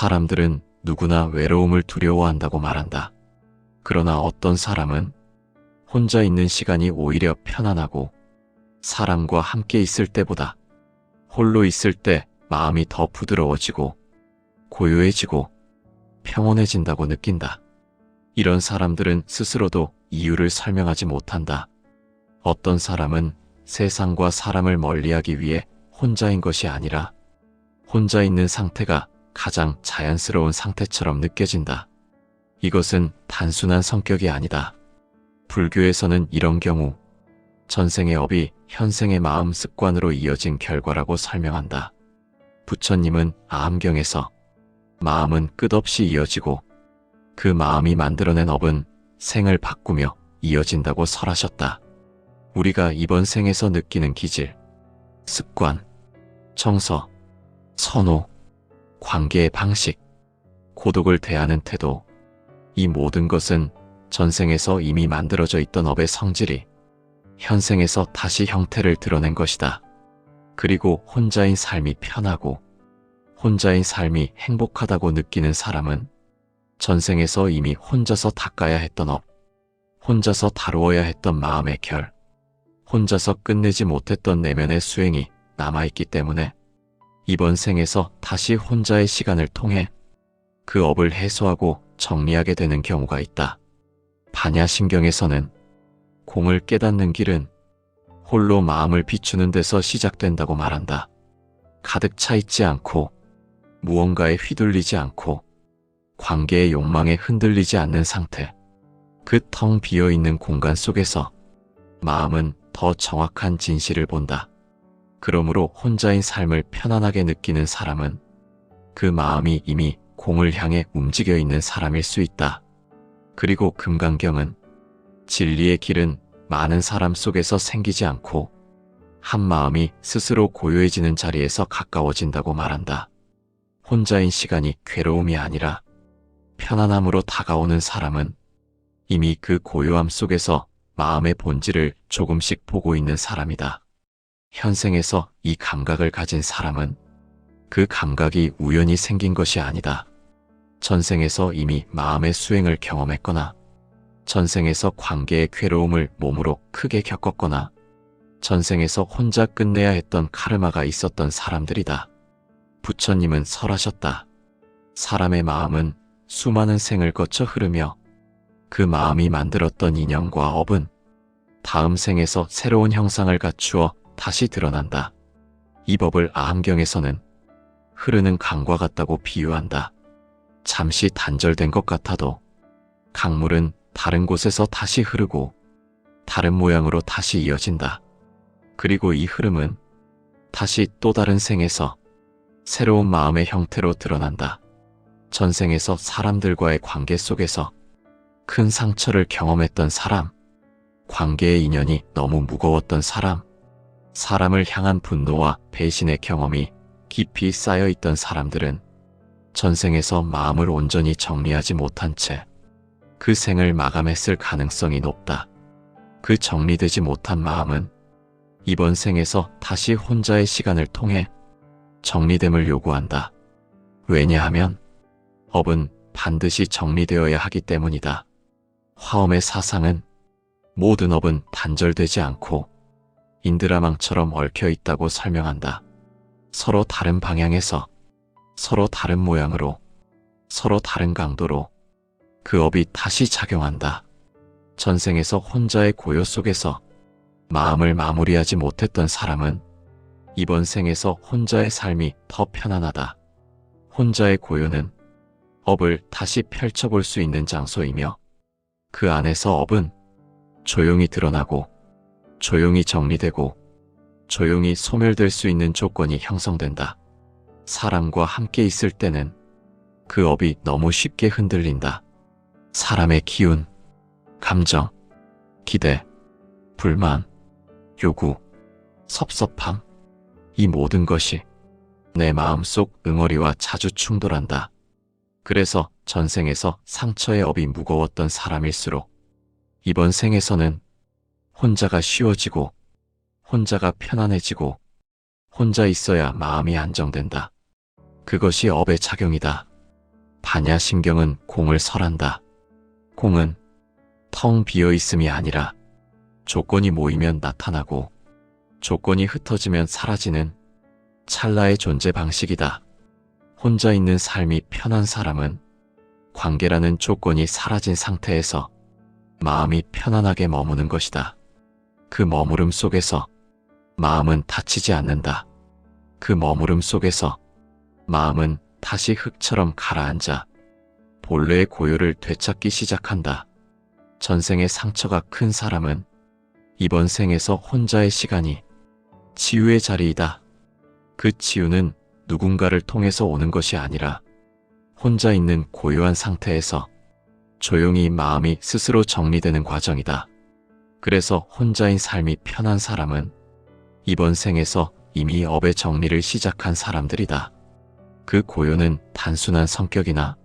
사람들은 누구나 외로움을 두려워한다고 말한다. 그러나 어떤 사람은 혼자 있는 시간이 오히려 편안하고 사람과 함께 있을 때보다 홀로 있을 때 마음이 더 부드러워지고 고요해지고 평온해진다고 느낀다. 이런 사람들은 스스로도 이유를 설명하지 못한다. 어떤 사람은 세상과 사람을 멀리하기 위해 혼자인 것이 아니라 혼자 있는 상태가 가장 자연스러운 상태처럼 느껴진다. 이것은 단순한 성격이 아니다. 불교에서는 이런 경우 전생의 업이 현생의 마음 습관으로 이어진 결과라고 설명한다. 부처님은 아함경에서 마음은 끝없이 이어지고 그 마음이 만들어낸 업은 생을 바꾸며 이어진다고 설하셨다. 우리가 이번 생에서 느끼는 기질, 습관, 정서, 선호, 관계의 방식, 고독을 대하는 태도, 이 모든 것은 전생에서 이미 만들어져 있던 업의 성질이 현생에서 다시 형태를 드러낸 것이다. 그리고 혼자인 삶이 편하고 혼자인 삶이 행복하다고 느끼는 사람은 전생에서 이미 혼자서 닦아야 했던 업, 혼자서 다루어야 했던 마음의 결, 혼자서 끝내지 못했던 내면의 수행이 남아있기 때문에 이번 생에서 다시 혼자의 시간을 통해 그 업을 해소하고 정리하게 되는 경우가 있다. 반야심경에서는 공을 깨닫는 길은 홀로 마음을 비추는 데서 시작된다고 말한다. 가득 차 있지 않고 무언가에 휘둘리지 않고 관계의 욕망에 흔들리지 않는 상태, 그 텅 비어있는 공간 속에서 마음은 더 정확한 진실을 본다. 그러므로 혼자인 삶을 편안하게 느끼는 사람은 그 마음이 이미 공을 향해 움직여 있는 사람일 수 있다. 그리고 금강경은 진리의 길은 많은 사람 속에서 생기지 않고 한 마음이 스스로 고요해지는 자리에서 가까워진다고 말한다. 혼자인 시간이 괴로움이 아니라 편안함으로 다가오는 사람은 이미 그 고요함 속에서 마음의 본질을 조금씩 보고 있는 사람이다. 현생에서 이 감각을 가진 사람은 그 감각이 우연히 생긴 것이 아니다. 전생에서 이미 마음의 수행을 경험했거나 전생에서 관계의 괴로움을 몸으로 크게 겪었거나 전생에서 혼자 끝내야 했던 카르마가 있었던 사람들이다. 부처님은 설하셨다. 사람의 마음은 수많은 생을 거쳐 흐르며 그 마음이 만들었던 인연과 업은 다음 생에서 새로운 형상을 갖추어 다시 드러난다. 이 법을 아함경에서는 흐르는 강과 같다고 비유한다. 잠시 단절된 것 같아도 강물은 다른 곳에서 다시 흐르고 다른 모양으로 다시 이어진다. 그리고 이 흐름은 다시 또 다른 생에서 새로운 마음의 형태로 드러난다. 전생에서 사람들과의 관계 속에서 큰 상처를 경험했던 사람, 관계의 인연이 너무 무거웠던 사람, 사람을 향한 분노와 배신의 경험이 깊이 쌓여있던 사람들은 전생에서 마음을 온전히 정리하지 못한 채 그 생을 마감했을 가능성이 높다. 그 정리되지 못한 마음은 이번 생에서 다시 혼자의 시간을 통해 정리됨을 요구한다. 왜냐하면 업은 반드시 정리되어야 하기 때문이다. 화엄의 사상은 모든 업은 단절되지 않고 인드라망처럼 얽혀 있다고 설명한다. 서로 다른 방향에서 서로 다른 모양으로 서로 다른 강도로 그 업이 다시 작용한다. 전생에서 혼자의 고요 속에서 마음을 마무리하지 못했던 사람은 이번 생에서 혼자의 삶이 더 편안하다. 혼자의 고요는 업을 다시 펼쳐볼 수 있는 장소이며 그 안에서 업은 조용히 드러나고 조용히 정리되고 조용히 소멸될 수 있는 조건이 형성된다. 사람과 함께 있을 때는 그 업이 너무 쉽게 흔들린다. 사람의 기운, 감정, 기대, 불만, 요구, 섭섭함, 이 모든 것이 내 마음속 응어리와 자주 충돌한다. 그래서 전생에서 상처의 업이 무거웠던 사람일수록 이번 생에서는 혼자가 쉬워지고 혼자가 편안해지고 혼자 있어야 마음이 안정된다. 그것이 업의 작용이다. 반야심경은 공을 설한다. 공은 텅 비어 있음이 아니라 조건이 모이면 나타나고 조건이 흩어지면 사라지는 찰나의 존재 방식이다. 혼자 있는 삶이 편한 사람은 관계라는 조건이 사라진 상태에서 마음이 편안하게 머무는 것이다. 그 머무름 속에서 마음은 다치지 않는다. 그 머무름 속에서 마음은 다시 흙처럼 가라앉아 본래의 고요를 되찾기 시작한다. 전생의 상처가 큰 사람은 이번 생에서 혼자의 시간이 치유의 자리이다. 그 치유는 누군가를 통해서 오는 것이 아니라 혼자 있는 고요한 상태에서 조용히 마음이 스스로 정리되는 과정이다. 그래서 혼자인 삶이 편한 사람은 이번 생에서 이미 업의 정리를 시작한 사람들이다. 그 고요는 단순한 성격이나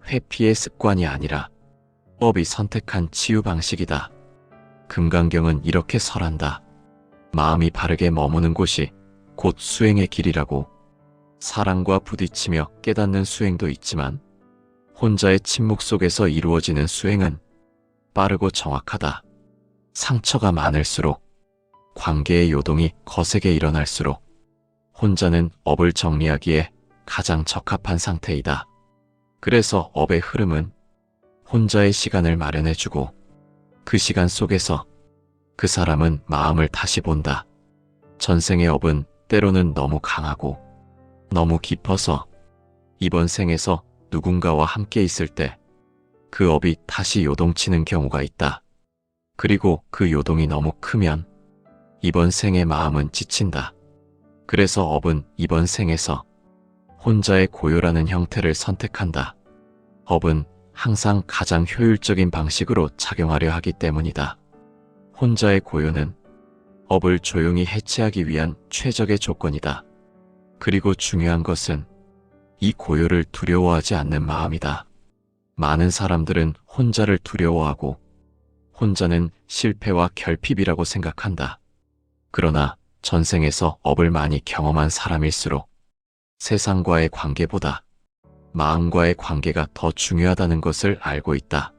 회피의 습관이 아니라 업이 선택한 치유 방식이다. 금강경은 이렇게 설한다. 마음이 바르게 머무는 곳이 곧 수행의 길이라고. 사랑과 부딪히며 깨닫는 수행도 있지만 혼자의 침묵 속에서 이루어지는 수행은 빠르고 정확하다. 상처가 많을수록 관계의 요동이 거세게 일어날수록 혼자는 업을 정리하기에 가장 적합한 상태이다. 그래서 업의 흐름은 혼자의 시간을 마련해주고 그 시간 속에서 그 사람은 마음을 다시 본다. 전생의 업은 때로는 너무 강하고 너무 깊어서 이번 생에서 누군가와 함께 있을 때 그 업이 다시 요동치는 경우가 있다. 그리고 그 요동이 너무 크면 이번 생의 마음은 지친다. 그래서 업은 이번 생에서 혼자의 고요라는 형태를 선택한다. 업은 항상 가장 효율적인 방식으로 작용하려 하기 때문이다. 혼자의 고요는 업을 조용히 해체하기 위한 최적의 조건이다. 그리고 중요한 것은 이 고요를 두려워하지 않는 마음이다. 많은 사람들은 혼자를 두려워하고 혼자는 실패와 결핍이라고 생각한다. 그러나 전생에서 업을 많이 경험한 사람일수록 세상과의 관계보다 마음과의 관계가 더 중요하다는 것을 알고 있다.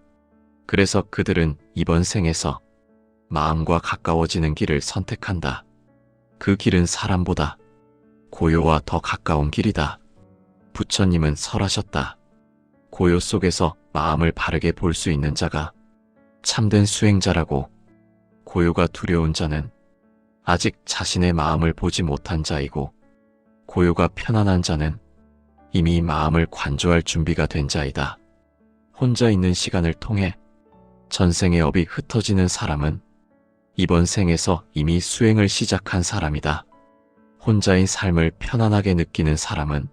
그래서 그들은 이번 생에서 마음과 가까워지는 길을 선택한다. 그 길은 사람보다 고요와 더 가까운 길이다. 부처님은 설하셨다. 고요 속에서 마음을 바르게 볼 수 있는 자가 참된 수행자라고. 고요가 두려운 자는 아직 자신의 마음을 보지 못한 자이고 고요가 편안한 자는 이미 마음을 관조할 준비가 된 자이다. 혼자 있는 시간을 통해 전생의 업이 흩어지는 사람은 이번 생에서 이미 수행을 시작한 사람이다. 혼자인 삶을 편안하게 느끼는 사람은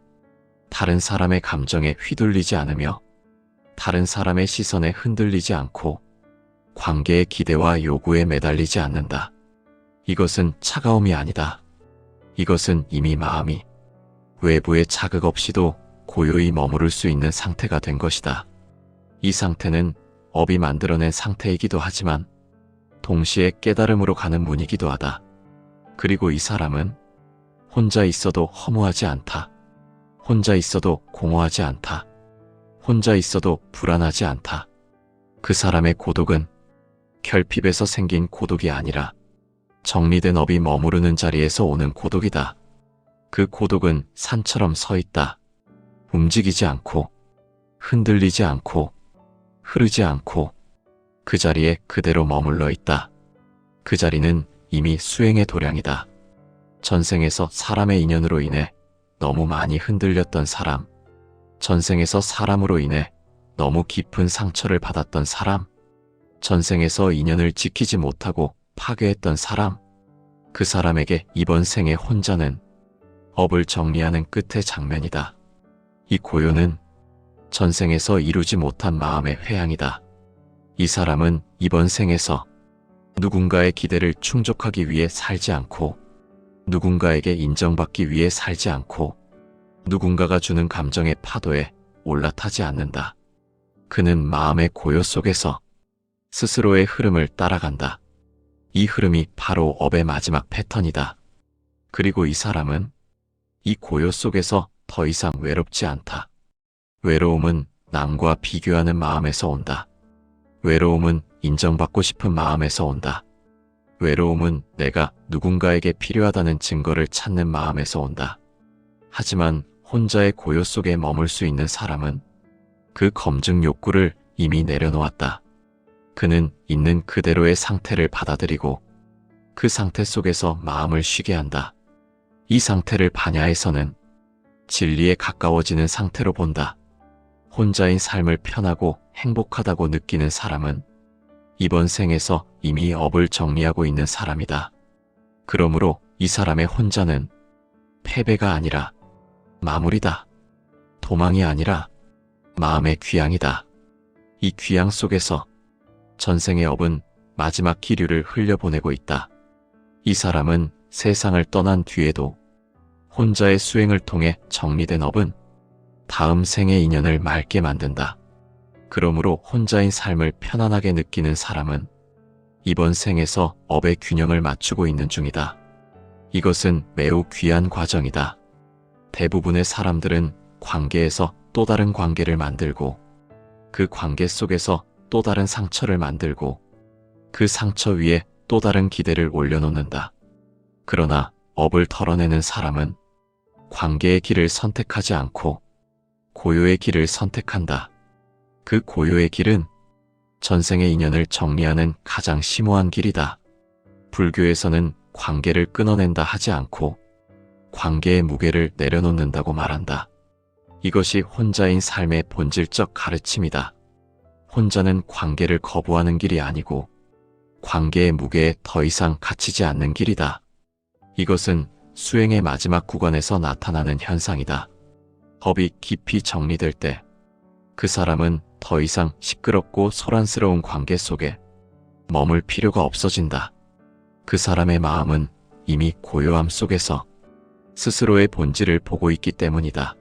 다른 사람의 감정에 휘둘리지 않으며 다른 사람의 시선에 흔들리지 않고 관계의 기대와 요구에 매달리지 않는다. 이것은 차가움이 아니다. 이것은 이미 마음이 외부의 자극 없이도 고요히 머무를 수 있는 상태가 된 것이다. 이 상태는 업이 만들어낸 상태이기도 하지만 동시에 깨달음으로 가는 문이기도 하다. 그리고 이 사람은 혼자 있어도 허무하지 않다. 혼자 있어도 공허하지 않다. 혼자 있어도 불안하지 않다. 그 사람의 고독은 결핍에서 생긴 고독이 아니라 정리된 업이 머무르는 자리에서 오는 고독이다. 그 고독은 산처럼 서 있다. 움직이지 않고 흔들리지 않고 흐르지 않고 그 자리에 그대로 머물러 있다. 그 자리는 이미 수행의 도량이다. 전생에서 사람의 인연으로 인해 너무 많이 흔들렸던 사람, 전생에서 사람으로 인해 너무 깊은 상처를 받았던 사람, 전생에서 인연을 지키지 못하고 파괴했던 사람, 그 사람에게 이번 생의 혼자는 업을 정리하는 끝의 장면이다. 이 고요는 전생에서 이루지 못한 마음의 회양이다. 이 사람은 이번 생에서 누군가의 기대를 충족하기 위해 살지 않고 누군가에게 인정받기 위해 살지 않고 누군가가 주는 감정의 파도에 올라타지 않는다. 그는 마음의 고요 속에서 스스로의 흐름을 따라간다. 이 흐름이 바로 업의 마지막 패턴이다. 그리고 이 사람은 이 고요 속에서 더 이상 외롭지 않다. 외로움은 남과 비교하는 마음에서 온다. 외로움은 인정받고 싶은 마음에서 온다. 외로움은 내가 누군가에게 필요하다는 증거를 찾는 마음에서 온다. 하지만 혼자의 고요 속에 머물 수 있는 사람은 그 검증 욕구를 이미 내려놓았다. 그는 있는 그대로의 상태를 받아들이고 그 상태 속에서 마음을 쉬게 한다. 이 상태를 반야에서는 진리에 가까워지는 상태로 본다. 혼자인 삶을 편하고 행복하다고 느끼는 사람은 이번 생에서 이미 업을 정리하고 있는 사람이다. 그러므로 이 사람의 혼자는 패배가 아니라 마무리다. 도망이 아니라 마음의 귀향이다. 이 귀향 속에서 전생의 업은 마지막 기류를 흘려보내고 있다. 이 사람은 세상을 떠난 뒤에도 혼자의 수행을 통해 정리된 업은 다음 생의 인연을 맑게 만든다. 그러므로 혼자인 삶을 편안하게 느끼는 사람은 이번 생에서 업의 균형을 맞추고 있는 중이다. 이것은 매우 귀한 과정이다. 대부분의 사람들은 관계에서 또 다른 관계를 만들고 그 관계 속에서 또 다른 상처를 만들고 그 상처 위에 또 다른 기대를 올려놓는다. 그러나 업을 털어내는 사람은 관계의 길을 선택하지 않고 고요의 길을 선택한다. 그 고요의 길은 전생의 인연을 정리하는 가장 심오한 길이다. 불교에서는 관계를 끊어낸다 하지 않고 관계의 무게를 내려놓는다고 말한다. 이것이 혼자인 삶의 본질적 가르침이다. 혼자는 관계를 거부하는 길이 아니고 관계의 무게에 더 이상 갇히지 않는 길이다. 이것은 수행의 마지막 구간에서 나타나는 현상이다. 법이 깊이 정리될 때 그 사람은 더 이상 시끄럽고 소란스러운 관계 속에 머물 필요가 없어진다. 그 사람의 마음은 이미 고요함 속에서 스스로의 본질을 보고 있기 때문이다.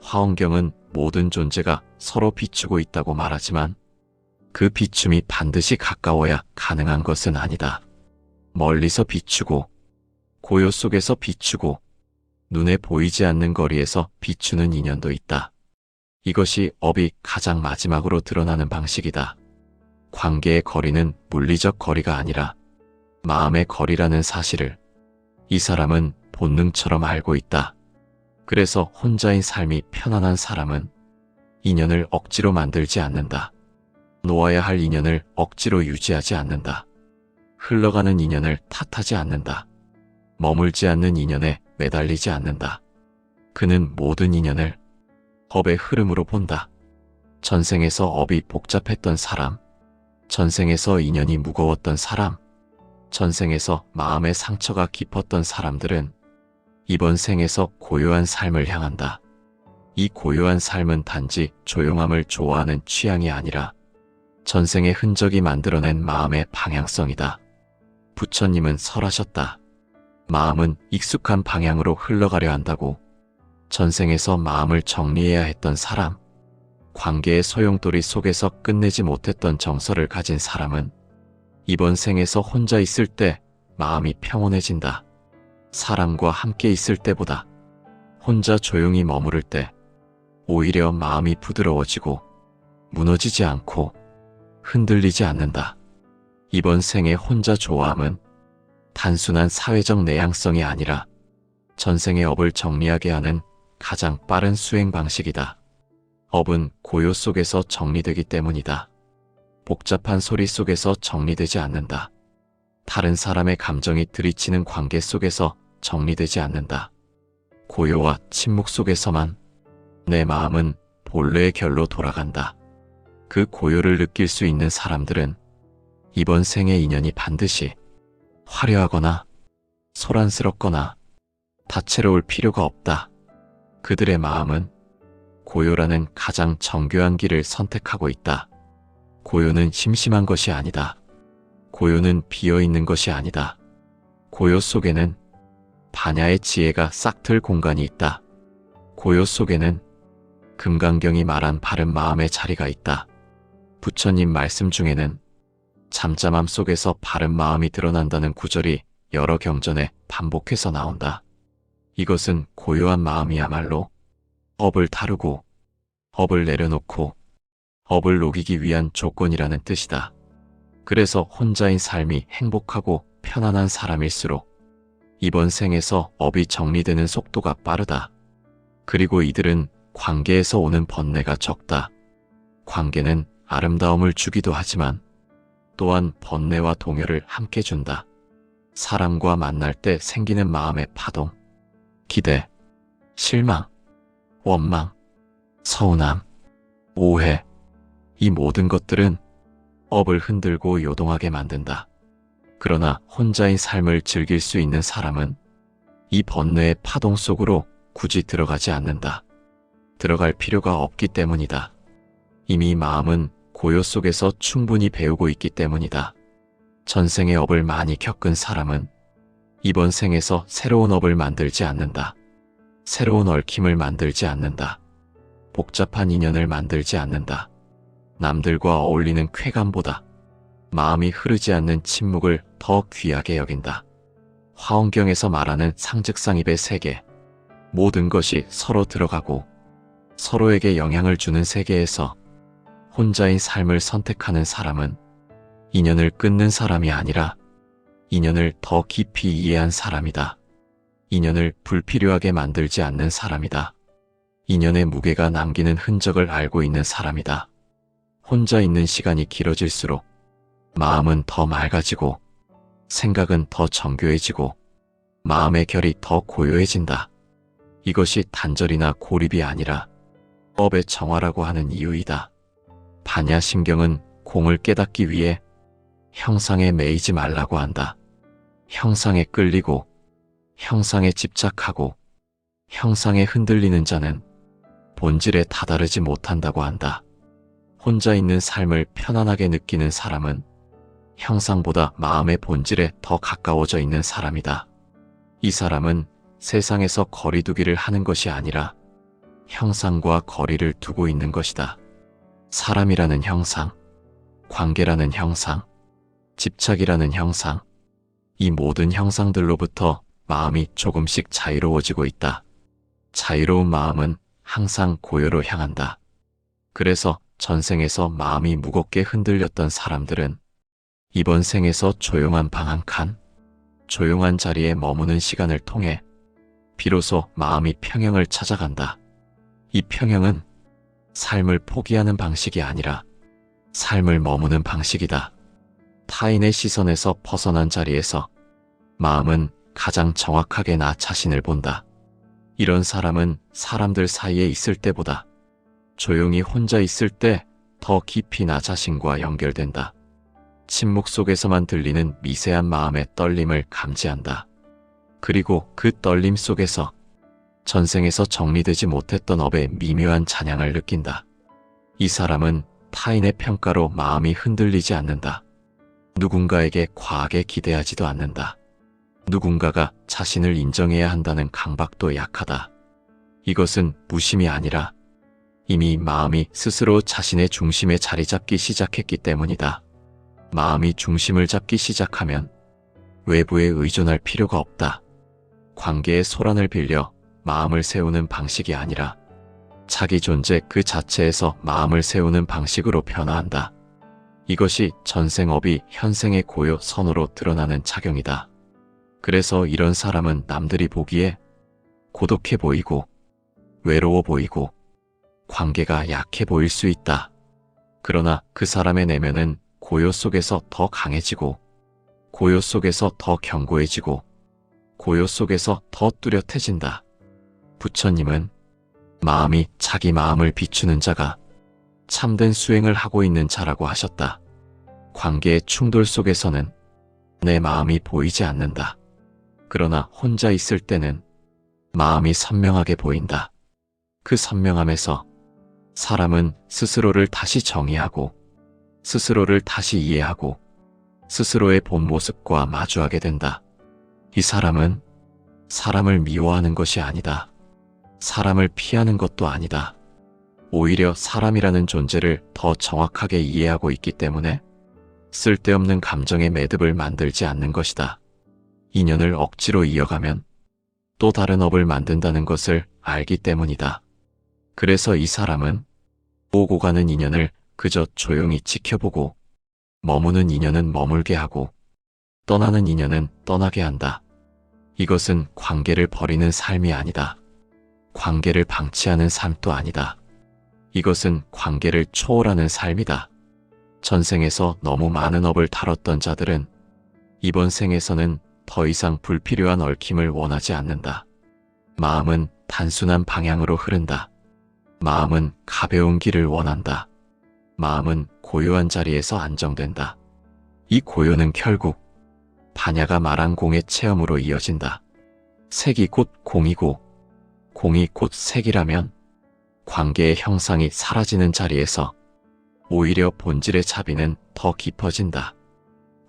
화엄경은 모든 존재가 서로 비추고 있다고 말하지만 그 비춤이 반드시 가까워야 가능한 것은 아니다. 멀리서 비추고 고요 속에서 비추고 눈에 보이지 않는 거리에서 비추는 인연도 있다. 이것이 업이 가장 마지막으로 드러나는 방식이다. 관계의 거리는 물리적 거리가 아니라 마음의 거리라는 사실을 이 사람은 본능처럼 알고 있다. 그래서 혼자인 삶이 편안한 사람은 인연을 억지로 만들지 않는다. 놓아야 할 인연을 억지로 유지하지 않는다. 흘러가는 인연을 탓하지 않는다. 머물지 않는 인연에 매달리지 않는다. 그는 모든 인연을 업의 흐름으로 본다. 전생에서 업이 복잡했던 사람, 전생에서 인연이 무거웠던 사람, 전생에서 마음의 상처가 깊었던 사람들은 이번 생에서 고요한 삶을 향한다. 이 고요한 삶은 단지 조용함을 좋아하는 취향이 아니라 전생의 흔적이 만들어낸 마음의 방향성이다. 부처님은 설하셨다. 마음은 익숙한 방향으로 흘러가려 한다고. 전생에서 마음을 정리해야 했던 사람, 관계의 소용돌이 속에서 끝내지 못했던 정서를 가진 사람은 이번 생에서 혼자 있을 때 마음이 평온해진다. 사람과 함께 있을 때보다 혼자 조용히 머무를 때 오히려 마음이 부드러워지고 무너지지 않고 흔들리지 않는다. 이번 생의 혼자 조화함은 단순한 사회적 내향성이 아니라 전생의 업을 정리하게 하는 가장 빠른 수행 방식이다. 업은 고요 속에서 정리되기 때문이다. 복잡한 소리 속에서 정리되지 않는다. 다른 사람의 감정이 들이치는 관계 속에서 정리되지 않는다. 고요와 침묵 속에서만 내 마음은 본래의 결로 돌아간다. 그 고요를 느낄 수 있는 사람들은 이번 생의 인연이 반드시 화려하거나 소란스럽거나 다채로울 필요가 없다. 그들의 마음은 고요라는 가장 정교한 길을 선택하고 있다. 고요는 심심한 것이 아니다. 고요는 비어있는 것이 아니다. 고요 속에는 반야의 지혜가 싹틀 공간이 있다. 고요 속에는 금강경이 말한 바른 마음의 자리가 있다. 부처님 말씀 중에는 잠잠함 속에서 바른 마음이 드러난다는 구절이 여러 경전에 반복해서 나온다. 이것은 고요한 마음이야말로 업을 다루고 업을 내려놓고 업을 녹이기 위한 조건이라는 뜻이다. 그래서 혼자인 삶이 행복하고 편안한 사람일수록 이번 생에서 업이 정리되는 속도가 빠르다. 그리고 이들은 관계에서 오는 번뇌가 적다. 관계는 아름다움을 주기도 하지만 또한 번뇌와 동요를 함께 준다. 사람과 만날 때 생기는 마음의 파동, 기대, 실망, 원망, 서운함, 오해, 이 모든 것들은 업을 흔들고 요동하게 만든다. 그러나 혼자인 삶을 즐길 수 있는 사람은 이 번뇌의 파동 속으로 굳이 들어가지 않는다. 들어갈 필요가 없기 때문이다. 이미 마음은 고요 속에서 충분히 배우고 있기 때문이다. 전생의 업을 많이 겪은 사람은 이번 생에서 새로운 업을 만들지 않는다. 새로운 얽힘을 만들지 않는다. 복잡한 인연을 만들지 않는다. 남들과 어울리는 쾌감보다 마음이 흐르지 않는 침묵을 더 귀하게 여긴다. 화엄경에서 말하는 상즉상입의 세계, 모든 것이 서로 들어가고 서로에게 영향을 주는 세계에서 혼자인 삶을 선택하는 사람은 인연을 끊는 사람이 아니라 인연을 더 깊이 이해한 사람이다. 인연을 불필요하게 만들지 않는 사람이다. 인연의 무게가 남기는 흔적을 알고 있는 사람이다. 혼자 있는 시간이 길어질수록 마음은 더 맑아지고 생각은 더 정교해지고 마음의 결이 더 고요해진다. 이것이 단절이나 고립이 아니라 업의 정화라고 하는 이유이다. 반야심경은 공을 깨닫기 위해 형상에 매이지 말라고 한다. 형상에 끌리고 형상에 집착하고 형상에 흔들리는 자는 본질에 다다르지 못한다고 한다. 혼자 있는 삶을 편안하게 느끼는 사람은 형상보다 마음의 본질에 더 가까워져 있는 사람이다. 이 사람은 세상에서 거리두기를 하는 것이 아니라 형상과 거리를 두고 있는 것이다. 사람이라는 형상, 관계라는 형상, 집착이라는 형상, 이 모든 형상들로부터 마음이 조금씩 자유로워지고 있다. 자유로운 마음은 항상 고요로 향한다. 그래서 전생에서 마음이 무겁게 흔들렸던 사람들은 이번 생에서 조용한 방 한 칸, 조용한 자리에 머무는 시간을 통해 비로소 마음이 평형을 찾아간다. 이 평형은 삶을 포기하는 방식이 아니라 삶을 머무는 방식이다. 타인의 시선에서 벗어난 자리에서 마음은 가장 정확하게 나 자신을 본다. 이런 사람은 사람들 사이에 있을 때보다 조용히 혼자 있을 때 더 깊이 나 자신과 연결된다. 침묵 속에서만 들리는 미세한 마음의 떨림을 감지한다. 그리고 그 떨림 속에서 전생에서 정리되지 못했던 업의 미묘한 잔향을 느낀다. 이 사람은 타인의 평가로 마음이 흔들리지 않는다. 누군가에게 과하게 기대하지도 않는다. 누군가가 자신을 인정해야 한다는 강박도 약하다. 이것은 무심이 아니라 이미 마음이 스스로 자신의 중심에 자리 잡기 시작했기 때문이다. 마음이 중심을 잡기 시작하면 외부에 의존할 필요가 없다. 관계의 소란을 빌려 마음을 세우는 방식이 아니라 자기 존재 그 자체에서 마음을 세우는 방식으로 변화한다. 이것이 전생업이 현생의 고요 선으로 드러나는 작용이다. 그래서 이런 사람은 남들이 보기에 고독해 보이고 외로워 보이고 관계가 약해 보일 수 있다. 그러나 그 사람의 내면은 고요 속에서 더 강해지고 고요 속에서 더 견고해지고 고요 속에서 더 뚜렷해진다. 부처님은 마음이 자기 마음을 비추는 자가 참된 수행을 하고 있는 자라고 하셨다. 관계의 충돌 속에서는 내 마음이 보이지 않는다. 그러나 혼자 있을 때는 마음이 선명하게 보인다. 그 선명함에서 사람은 스스로를 다시 정의하고 스스로를 다시 이해하고 스스로의 본 모습과 마주하게 된다. 이 사람은 사람을 미워하는 것이 아니다. 사람을 피하는 것도 아니다. 오히려 사람이라는 존재를 더 정확하게 이해하고 있기 때문에 쓸데없는 감정의 매듭을 만들지 않는 것이다. 인연을 억지로 이어가면 또 다른 업을 만든다는 것을 알기 때문이다. 그래서 이 사람은 오고 가는 인연을 그저 조용히 지켜보고 머무는 인연은 머물게 하고 떠나는 인연은 떠나게 한다. 이것은 관계를 버리는 삶이 아니다. 관계를 방치하는 삶도 아니다. 이것은 관계를 초월하는 삶이다. 전생에서 너무 많은 업을 다뤘던 자들은 이번 생에서는 더 이상 불필요한 얽힘을 원하지 않는다. 마음은 단순한 방향으로 흐른다. 마음은 가벼운 길을 원한다. 마음은 고요한 자리에서 안정된다. 이 고요는 결국 반야가 말한 공의 체험으로 이어진다. 색이 곧 공이고 공이 곧 색이라면 관계의 형상이 사라지는 자리에서 오히려 본질의 차비는 더 깊어진다.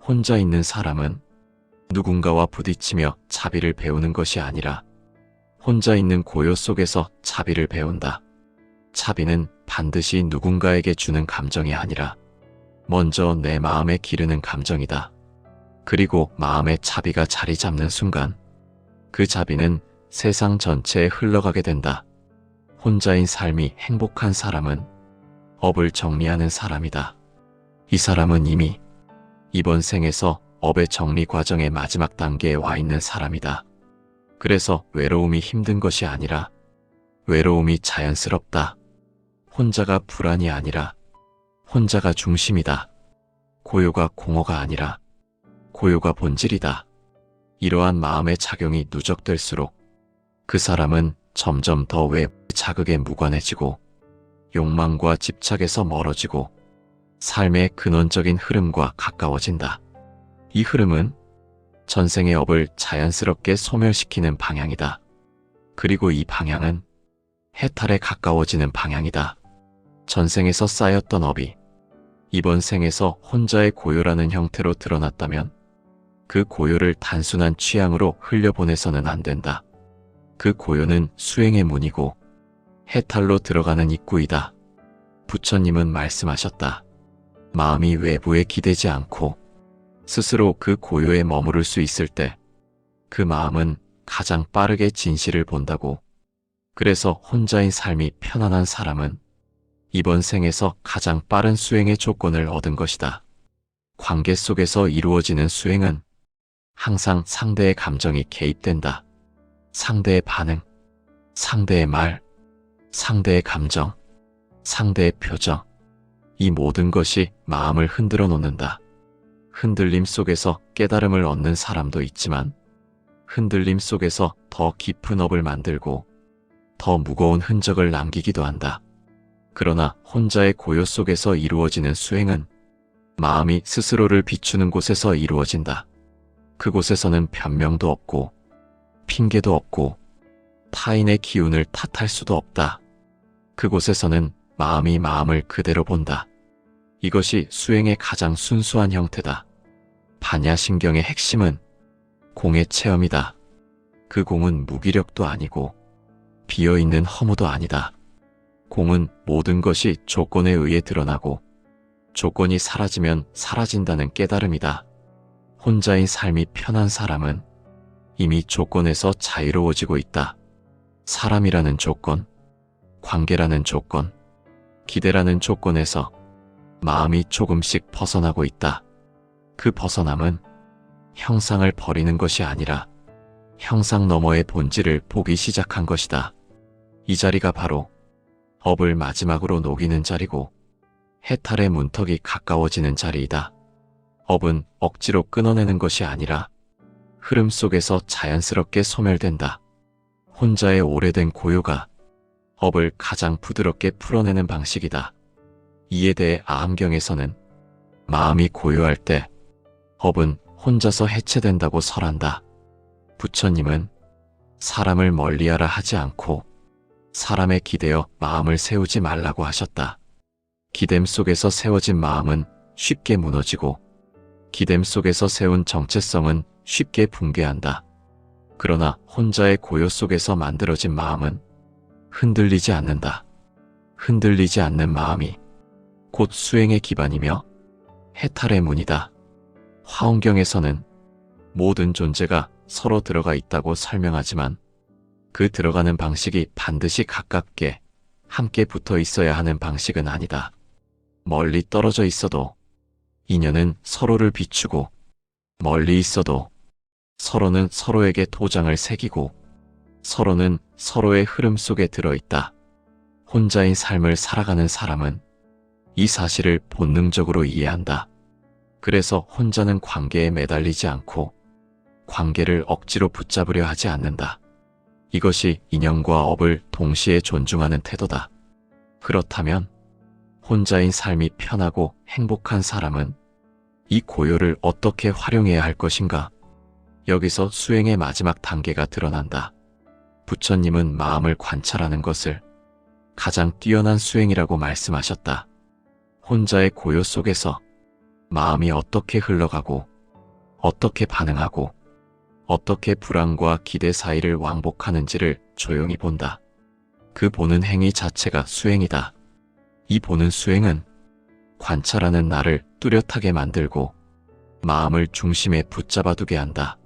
혼자 있는 사람은 누군가와 부딪히며 차비를 배우는 것이 아니라 혼자 있는 고요 속에서 차비를 배운다. 차비는 반드시 누군가에게 주는 감정이 아니라 먼저 내 마음에 기르는 감정이다. 그리고 마음의 차비가 자리 잡는 순간 그 차비는 세상 전체에 흘러가게 된다. 혼자인 삶이 행복한 사람은 업을 정리하는 사람이다. 이 사람은 이미 이번 생에서 업의 정리 과정의 마지막 단계에 와 있는 사람이다. 그래서 외로움이 힘든 것이 아니라 외로움이 자연스럽다. 혼자가 불안이 아니라 혼자가 중심이다. 고요가 공허가 아니라 고요가 본질이다. 이러한 마음의 작용이 누적될수록 그 사람은 점점 더 외부의 자극에 무관해지고 욕망과 집착에서 멀어지고 삶의 근원적인 흐름과 가까워진다. 이 흐름은 전생의 업을 자연스럽게 소멸시키는 방향이다. 그리고 이 방향은 해탈에 가까워지는 방향이다. 전생에서 쌓였던 업이 이번 생에서 혼자의 고요라는 형태로 드러났다면 그 고요를 단순한 취향으로 흘려보내서는 안 된다. 그 고요는 수행의 문이고 해탈로 들어가는 입구이다. 부처님은 말씀하셨다. 마음이 외부에 기대지 않고 스스로 그 고요에 머무를 수 있을 때 그 마음은 가장 빠르게 진실을 본다고. 그래서 혼자인 삶이 편안한 사람은 이번 생에서 가장 빠른 수행의 조건을 얻은 것이다. 관계 속에서 이루어지는 수행은 항상 상대의 감정이 개입된다. 상대의 반응, 상대의 말, 상대의 감정, 상대의 표정, 이 모든 것이 마음을 흔들어 놓는다. 흔들림 속에서 깨달음을 얻는 사람도 있지만 흔들림 속에서 더 깊은 업을 만들고 더 무거운 흔적을 남기기도 한다. 그러나 혼자의 고요 속에서 이루어지는 수행은 마음이 스스로를 비추는 곳에서 이루어진다. 그곳에서는 변명도 없고 핑계도 없고 타인의 기운을 탓할 수도 없다. 그곳에서는 마음이 마음을 그대로 본다. 이것이 수행의 가장 순수한 형태다. 반야신경의 핵심은 공의 체험이다. 그 공은 무기력도 아니고 비어있는 허무도 아니다. 공은 모든 것이 조건에 의해 드러나고 조건이 사라지면 사라진다는 깨달음이다. 혼자인 삶이 편한 사람은 이미 조건에서 자유로워지고 있다. 사람이라는 조건, 관계라는 조건, 기대라는 조건에서 마음이 조금씩 벗어나고 있다. 그 벗어남은 형상을 버리는 것이 아니라 형상 너머의 본질을 보기 시작한 것이다. 이 자리가 바로 업을 마지막으로 녹이는 자리고 해탈의 문턱이 가까워지는 자리이다. 업은 억지로 끊어내는 것이 아니라 흐름 속에서 자연스럽게 소멸된다. 혼자의 오래된 고요가 업을 가장 부드럽게 풀어내는 방식이다. 이에 대해 아함경에서는 마음이 고요할 때 업은 혼자서 해체된다고 설한다. 부처님은 사람을 멀리하라 하지 않고 사람에 기대어 마음을 세우지 말라고 하셨다. 기댐 속에서 세워진 마음은 쉽게 무너지고 기댐 속에서 세운 정체성은 쉽게 붕괴한다. 그러나 혼자의 고요 속에서 만들어진 마음은 흔들리지 않는다. 흔들리지 않는 마음이 곧 수행의 기반이며 해탈의 문이다. 화엄경에서는 모든 존재가 서로 들어가 있다고 설명하지만 그 들어가는 방식이 반드시 가깝게 함께 붙어 있어야 하는 방식은 아니다. 멀리 떨어져 있어도 인연은 서로를 비추고, 멀리 있어도 서로는 서로에게 도장을 새기고, 서로는 서로의 흐름 속에 들어있다. 혼자인 삶을 살아가는 사람은 이 사실을 본능적으로 이해한다. 그래서 혼자는 관계에 매달리지 않고 관계를 억지로 붙잡으려 하지 않는다. 이것이 인연과 업을 동시에 존중하는 태도다. 그렇다면 혼자인 삶이 편하고 행복한 사람은 이 고요를 어떻게 활용해야 할 것인가? 여기서 수행의 마지막 단계가 드러난다. 부처님은 마음을 관찰하는 것을 가장 뛰어난 수행이라고 말씀하셨다. 혼자의 고요 속에서 마음이 어떻게 흘러가고, 어떻게 반응하고, 어떻게 불안과 기대 사이를 왕복하는지를 조용히 본다. 그 보는 행위 자체가 수행이다. 이 보는 수행은 관찰하는 나를 뚜렷하게 만들고 마음을 중심에 붙잡아두게 한다.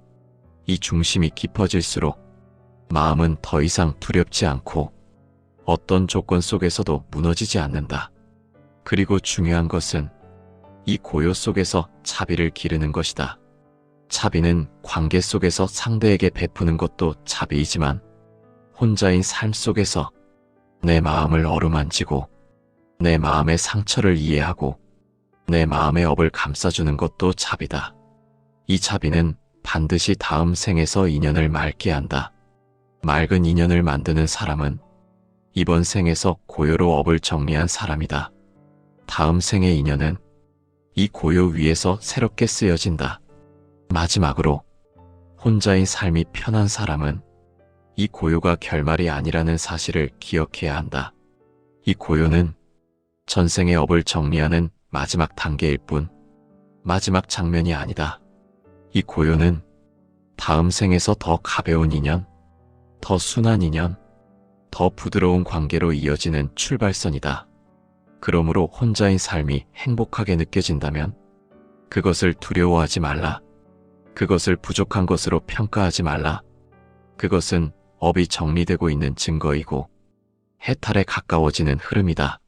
이 중심이 깊어질수록 마음은 더 이상 두렵지 않고 어떤 조건 속에서도 무너지지 않는다. 그리고 중요한 것은 이 고요 속에서 자비를 기르는 것이다. 자비는 관계 속에서 상대에게 베푸는 것도 자비이지만 혼자인 삶 속에서 내 마음을 어루만지고 내 마음의 상처를 이해하고 내 마음의 업을 감싸주는 것도 자비다. 이 자비는 반드시 다음 생에서 인연을 맑게 한다. 맑은 인연을 만드는 사람은 이번 생에서 고요로 업을 정리한 사람이다. 다음 생의 인연은 이 고요 위에서 새롭게 쓰여진다. 마지막으로 혼자인 삶이 편한 사람은 이 고요가 결말이 아니라는 사실을 기억해야 한다. 이 고요는 전생의 업을 정리하는 마지막 단계일 뿐 마지막 장면이 아니다. 이 고요는 다음 생에서 더 가벼운 인연, 더 순한 인연, 더 부드러운 관계로 이어지는 출발선이다. 그러므로 혼자인 삶이 행복하게 느껴진다면 그것을 두려워하지 말라. 그것을 부족한 것으로 평가하지 말라. 그것은 업이 정리되고 있는 증거이고 해탈에 가까워지는 흐름이다.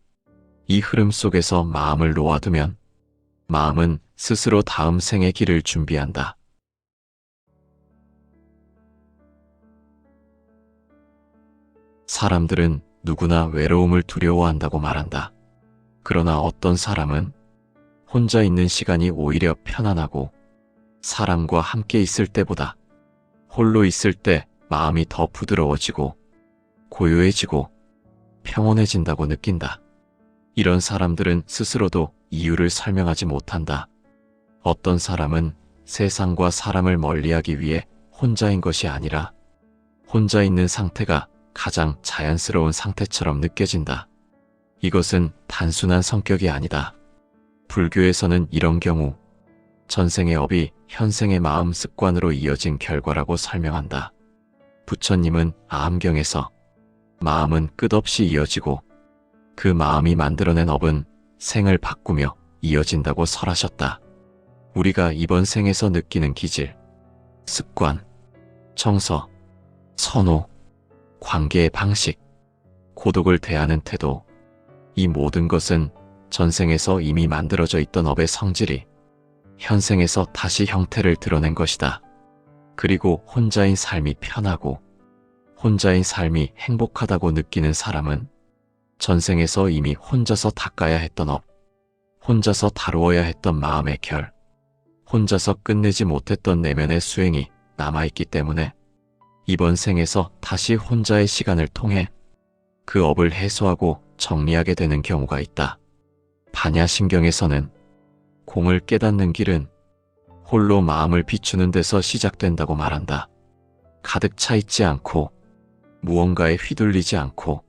이 흐름 속에서 마음을 놓아두면 마음은 스스로 다음 생의 길을 준비한다. 사람들은 누구나 외로움을 두려워한다고 말한다. 그러나 어떤 사람은 혼자 있는 시간이 오히려 편안하고 사람과 함께 있을 때보다 홀로 있을 때 마음이 더 부드러워지고 고요해지고 평온해진다고 느낀다. 이런 사람들은 스스로도 이유를 설명하지 못한다. 어떤 사람은 세상과 사람을 멀리하기 위해 혼자인 것이 아니라 혼자 있는 상태가 가장 자연스러운 상태처럼 느껴진다. 이것은 단순한 성격이 아니다. 불교에서는 이런 경우 전생의 업이 현생의 마음 습관으로 이어진 결과라고 설명한다. 부처님은 아함경에서 마음은 끝없이 이어지고 그 마음이 만들어낸 업은 생을 바꾸며 이어진다고 설하셨다. 우리가 이번 생에서 느끼는 기질, 습관, 정서, 선호, 관계의 방식, 고독을 대하는 태도, 이 모든 것은 전생에서 이미 만들어져 있던 업의 성질이 현생에서 다시 형태를 드러낸 것이다. 그리고 혼자인 삶이 편하고 혼자인 삶이 행복하다고 느끼는 사람은 전생에서 이미 혼자서 닦아야 했던 업, 혼자서 다루어야 했던 마음의 결, 혼자서 끝내지 못했던 내면의 수행이 남아있기 때문에 이번 생에서 다시 혼자의 시간을 통해 그 업을 해소하고 정리하게 되는 경우가 있다. 반야신경에서는 공을 깨닫는 길은 홀로 마음을 비추는 데서 시작된다고 말한다. 가득 차 있지 않고 무언가에 휘둘리지 않고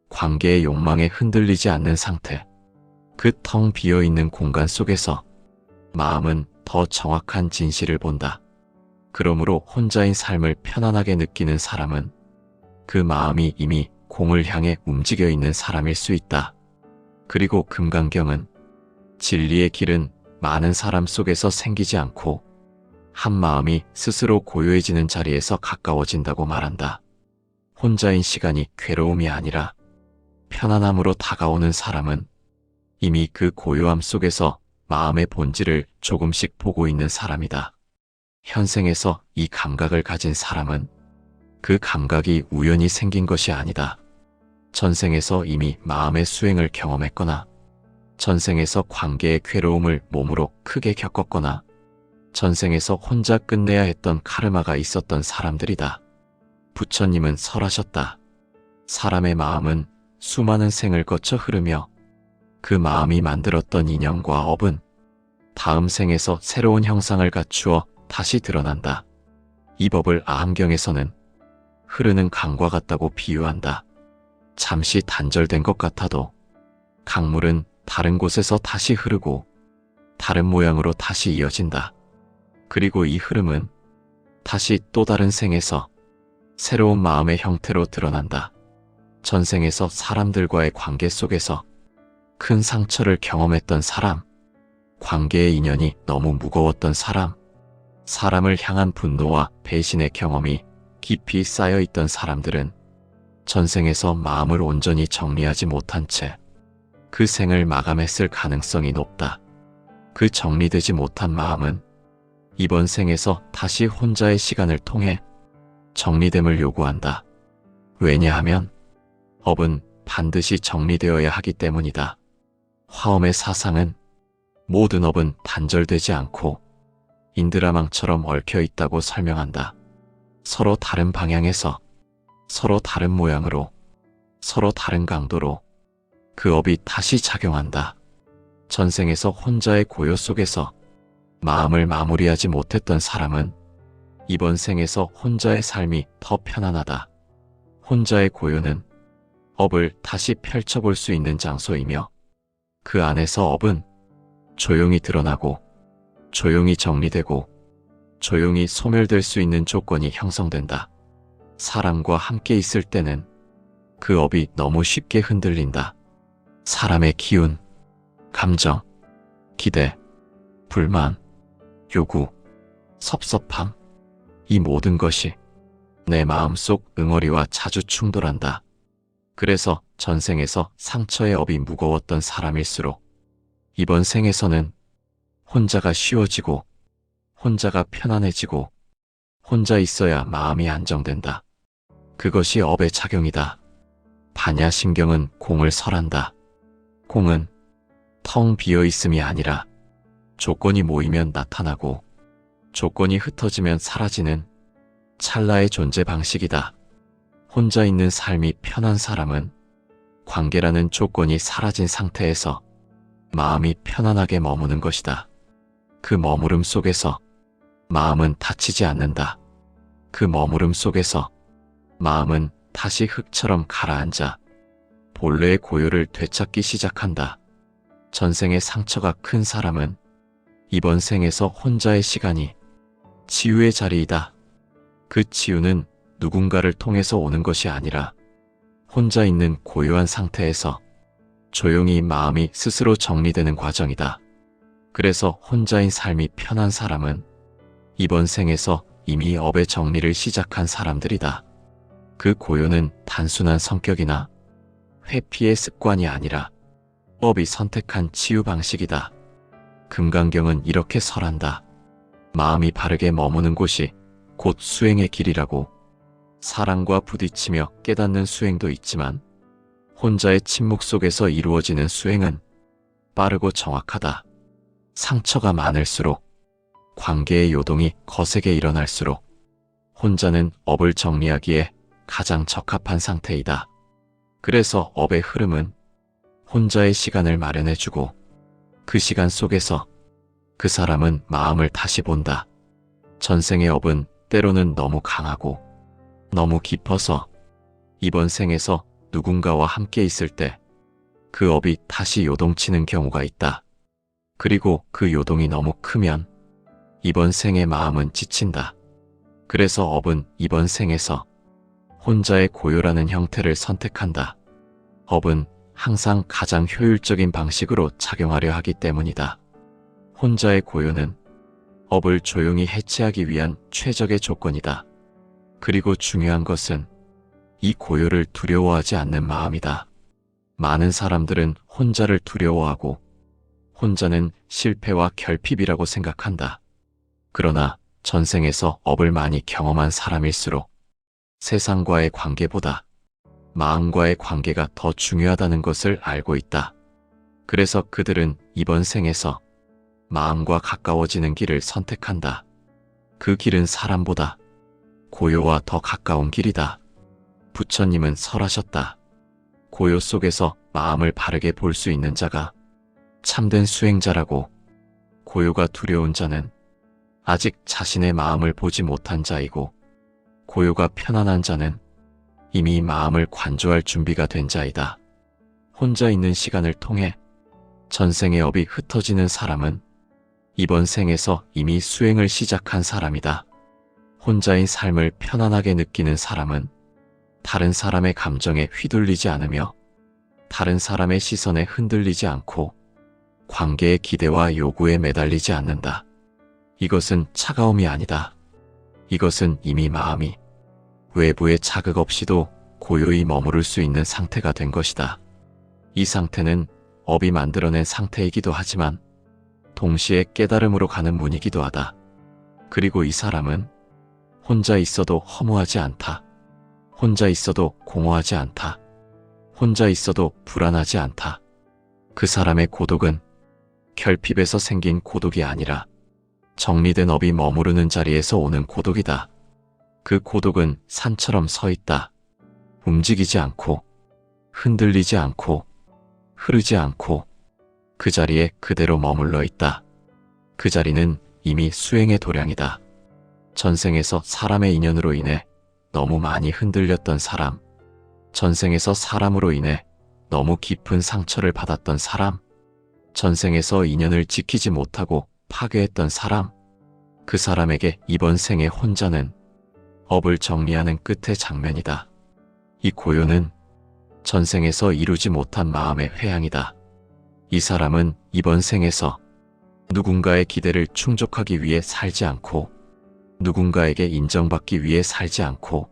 관계의 욕망에 흔들리지 않는 상태, 그 텅 비어있는 공간 속에서 마음은 더 정확한 진실을 본다. 그러므로 혼자인 삶을 편안하게 느끼는 사람은 그 마음이 이미 공을 향해 움직여 있는 사람일 수 있다. 그리고 금강경은 진리의 길은 많은 사람 속에서 생기지 않고 한 마음이 스스로 고요해지는 자리에서 가까워진다고 말한다. 혼자인 시간이 괴로움이 아니라 편안함으로 다가오는 사람은 이미 그 고요함 속에서 마음의 본질을 조금씩 보고 있는 사람이다. 현생에서 이 감각을 가진 사람은 그 감각이 우연히 생긴 것이 아니다. 전생에서 이미 마음의 수행을 경험했거나 전생에서 관계의 괴로움을 몸으로 크게 겪었거나 전생에서 혼자 끝내야 했던 카르마가 있었던 사람들이다. 부처님은 설하셨다. 사람의 마음은 수많은 생을 거쳐 흐르며 그 마음이 만들었던 인연과 업은 다음 생에서 새로운 형상을 갖추어 다시 드러난다. 이 법을 아함경에서는 흐르는 강과 같다고 비유한다. 잠시 단절된 것 같아도 강물은 다른 곳에서 다시 흐르고 다른 모양으로 다시 이어진다. 그리고 이 흐름은 다시 또 다른 생에서 새로운 마음의 형태로 드러난다. 전생에서 사람들과의 관계 속에서 큰 상처를 경험했던 사람, 관계의 인연이 너무 무거웠던 사람, 사람을 향한 분노와 배신의 경험이 깊이 쌓여있던 사람들은 전생에서 마음을 온전히 정리하지 못한 채 그 생을 마감했을 가능성이 높다. 그 정리되지 못한 마음은 이번 생에서 다시 혼자의 시간을 통해 정리됨을 요구한다. 왜냐하면 업은 반드시 정리되어야 하기 때문이다. 화엄의 사상은 모든 업은 단절되지 않고 인드라망처럼 얽혀 있다고 설명한다. 서로 다른 방향에서, 서로 다른 모양으로, 서로 다른 강도로 그 업이 다시 작용한다. 전생에서 혼자의 고요 속에서 마음을 마무리하지 못했던 사람은 이번 생에서 혼자의 삶이 더 편안하다. 혼자의 고요는 업을 다시 펼쳐볼 수 있는 장소이며 그 안에서 업은 조용히 드러나고 조용히 정리되고 조용히 소멸될 수 있는 조건이 형성된다. 사람과 함께 있을 때는 그 업이 너무 쉽게 흔들린다. 사람의 기운, 감정, 기대, 불만, 요구, 섭섭함, 이 모든 것이 내 마음속 응어리와 자주 충돌한다. 그래서 전생에서 상처의 업이 무거웠던 사람일수록 이번 생에서는 혼자가 쉬워지고 혼자가 편안해지고 혼자 있어야 마음이 안정된다. 그것이 업의 작용이다. 반야심경은 공을 설한다. 공은 텅 비어 있음이 아니라 조건이 모이면 나타나고 조건이 흩어지면 사라지는 찰나의 존재 방식이다. 혼자 있는 삶이 편한 사람은 관계라는 조건이 사라진 상태에서 마음이 편안하게 머무는 것이다. 그 머무름 속에서 마음은 다치지 않는다. 그 머무름 속에서 마음은 다시 흙처럼 가라앉아 본래의 고요를 되찾기 시작한다. 전생의 상처가 큰 사람은 이번 생에서 혼자의 시간이 치유의 자리이다. 그 치유는 누군가를 통해서 오는 것이 아니라 혼자 있는 고요한 상태에서 조용히 마음이 스스로 정리되는 과정이다. 그래서 혼자인 삶이 편한 사람은 이번 생에서 이미 업의 정리를 시작한 사람들이다. 그 고요는 단순한 성격이나 회피의 습관이 아니라 업이 선택한 치유 방식이다. 금강경은 이렇게 설한다. 마음이 바르게 머무는 곳이 곧 수행의 길이라고. 사랑과 부딪히며 깨닫는 수행도 있지만 혼자의 침묵 속에서 이루어지는 수행은 빠르고 정확하다. 상처가 많을수록 관계의 요동이 거세게 일어날수록 혼자는 업을 정리하기에 가장 적합한 상태이다. 그래서 업의 흐름은 혼자의 시간을 마련해주고 그 시간 속에서 그 사람은 마음을 다시 본다. 전생의 업은 때로는 너무 강하고 너무 깊어서 이번 생에서 누군가와 함께 있을 때 그 업이 다시 요동치는 경우가 있다. 그리고 그 요동이 너무 크면 이번 생의 마음은 지친다. 그래서 업은 이번 생에서 혼자의 고요라는 형태를 선택한다. 업은 항상 가장 효율적인 방식으로 작용하려 하기 때문이다. 혼자의 고요는 업을 조용히 해체하기 위한 최적의 조건이다. 그리고 중요한 것은 이 고요를 두려워하지 않는 마음이다. 많은 사람들은 혼자를 두려워하고 혼자는 실패와 결핍이라고 생각한다. 그러나 전생에서 업을 많이 경험한 사람일수록 세상과의 관계보다 마음과의 관계가 더 중요하다는 것을 알고 있다. 그래서 그들은 이번 생에서 마음과 가까워지는 길을 선택한다. 그 길은 사람보다 고요와 더 가까운 길이다. 부처님은 설하셨다. 고요 속에서 마음을 바르게 볼 수 있는 자가 참된 수행자라고. 고요가 두려운 자는 아직 자신의 마음을 보지 못한 자이고, 고요가 편안한 자는 이미 마음을 관조할 준비가 된 자이다. 혼자 있는 시간을 통해 전생의 업이 흩어지는 사람은 이번 생에서 이미 수행을 시작한 사람이다. 혼자인 삶을 편안하게 느끼는 사람은 다른 사람의 감정에 휘둘리지 않으며 다른 사람의 시선에 흔들리지 않고 관계의 기대와 요구에 매달리지 않는다. 이것은 차가움이 아니다. 이것은 이미 마음이 외부의 자극 없이도 고요히 머무를 수 있는 상태가 된 것이다. 이 상태는 업이 만들어낸 상태이기도 하지만 동시에 깨달음으로 가는 문이기도 하다. 그리고 이 사람은 혼자 있어도 허무하지 않다. 혼자 있어도 공허하지 않다. 혼자 있어도 불안하지 않다. 그 사람의 고독은 결핍에서 생긴 고독이 아니라 정리된 업이 머무르는 자리에서 오는 고독이다. 그 고독은 산처럼 서 있다. 움직이지 않고 흔들리지 않고 흐르지 않고 그 자리에 그대로 머물러 있다. 그 자리는 이미 수행의 도량이다. 전생에서 사람의 인연으로 인해 너무 많이 흔들렸던 사람, 전생에서 사람으로 인해 너무 깊은 상처를 받았던 사람, 전생에서 인연을 지키지 못하고 파괴했던 사람, 그 사람에게 이번 생의 혼자는 업을 정리하는 끝의 장면이다. 이 고요는 전생에서 이루지 못한 마음의 회양이다. 이 사람은 이번 생에서 누군가의 기대를 충족하기 위해 살지 않고 누군가에게 인정받기 위해 살지 않고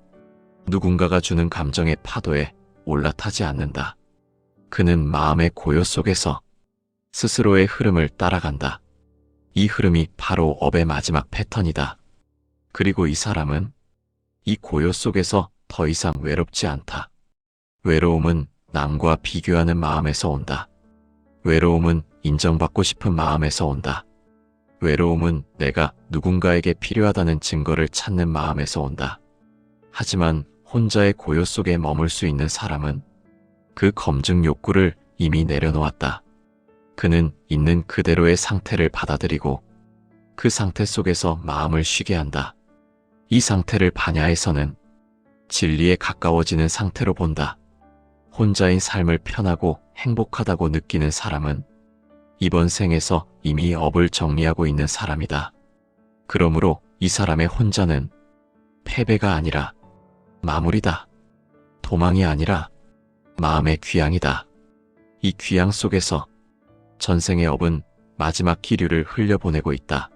누군가가 주는 감정의 파도에 올라타지 않는다. 그는 마음의 고요 속에서 스스로의 흐름을 따라간다. 이 흐름이 바로 업의 마지막 패턴이다. 그리고 이 사람은 이 고요 속에서 더 이상 외롭지 않다. 외로움은 남과 비교하는 마음에서 온다. 외로움은 인정받고 싶은 마음에서 온다. 외로움은 내가 누군가에게 필요하다는 증거를 찾는 마음에서 온다. 하지만 혼자의 고요 속에 머물 수 있는 사람은 그 검증 욕구를 이미 내려놓았다. 그는 있는 그대로의 상태를 받아들이고 그 상태 속에서 마음을 쉬게 한다. 이 상태를 반야에서는 진리에 가까워지는 상태로 본다. 혼자인 삶을 편하고 행복하다고 느끼는 사람은 이번 생에서 이미 업을 정리하고 있는 사람이다. 그러므로 이 사람의 혼자는 패배가 아니라 마무리다. 도망이 아니라 마음의 귀향이다. 이 귀향 속에서 전생의 업은 마지막 기류를 흘려보내고 있다.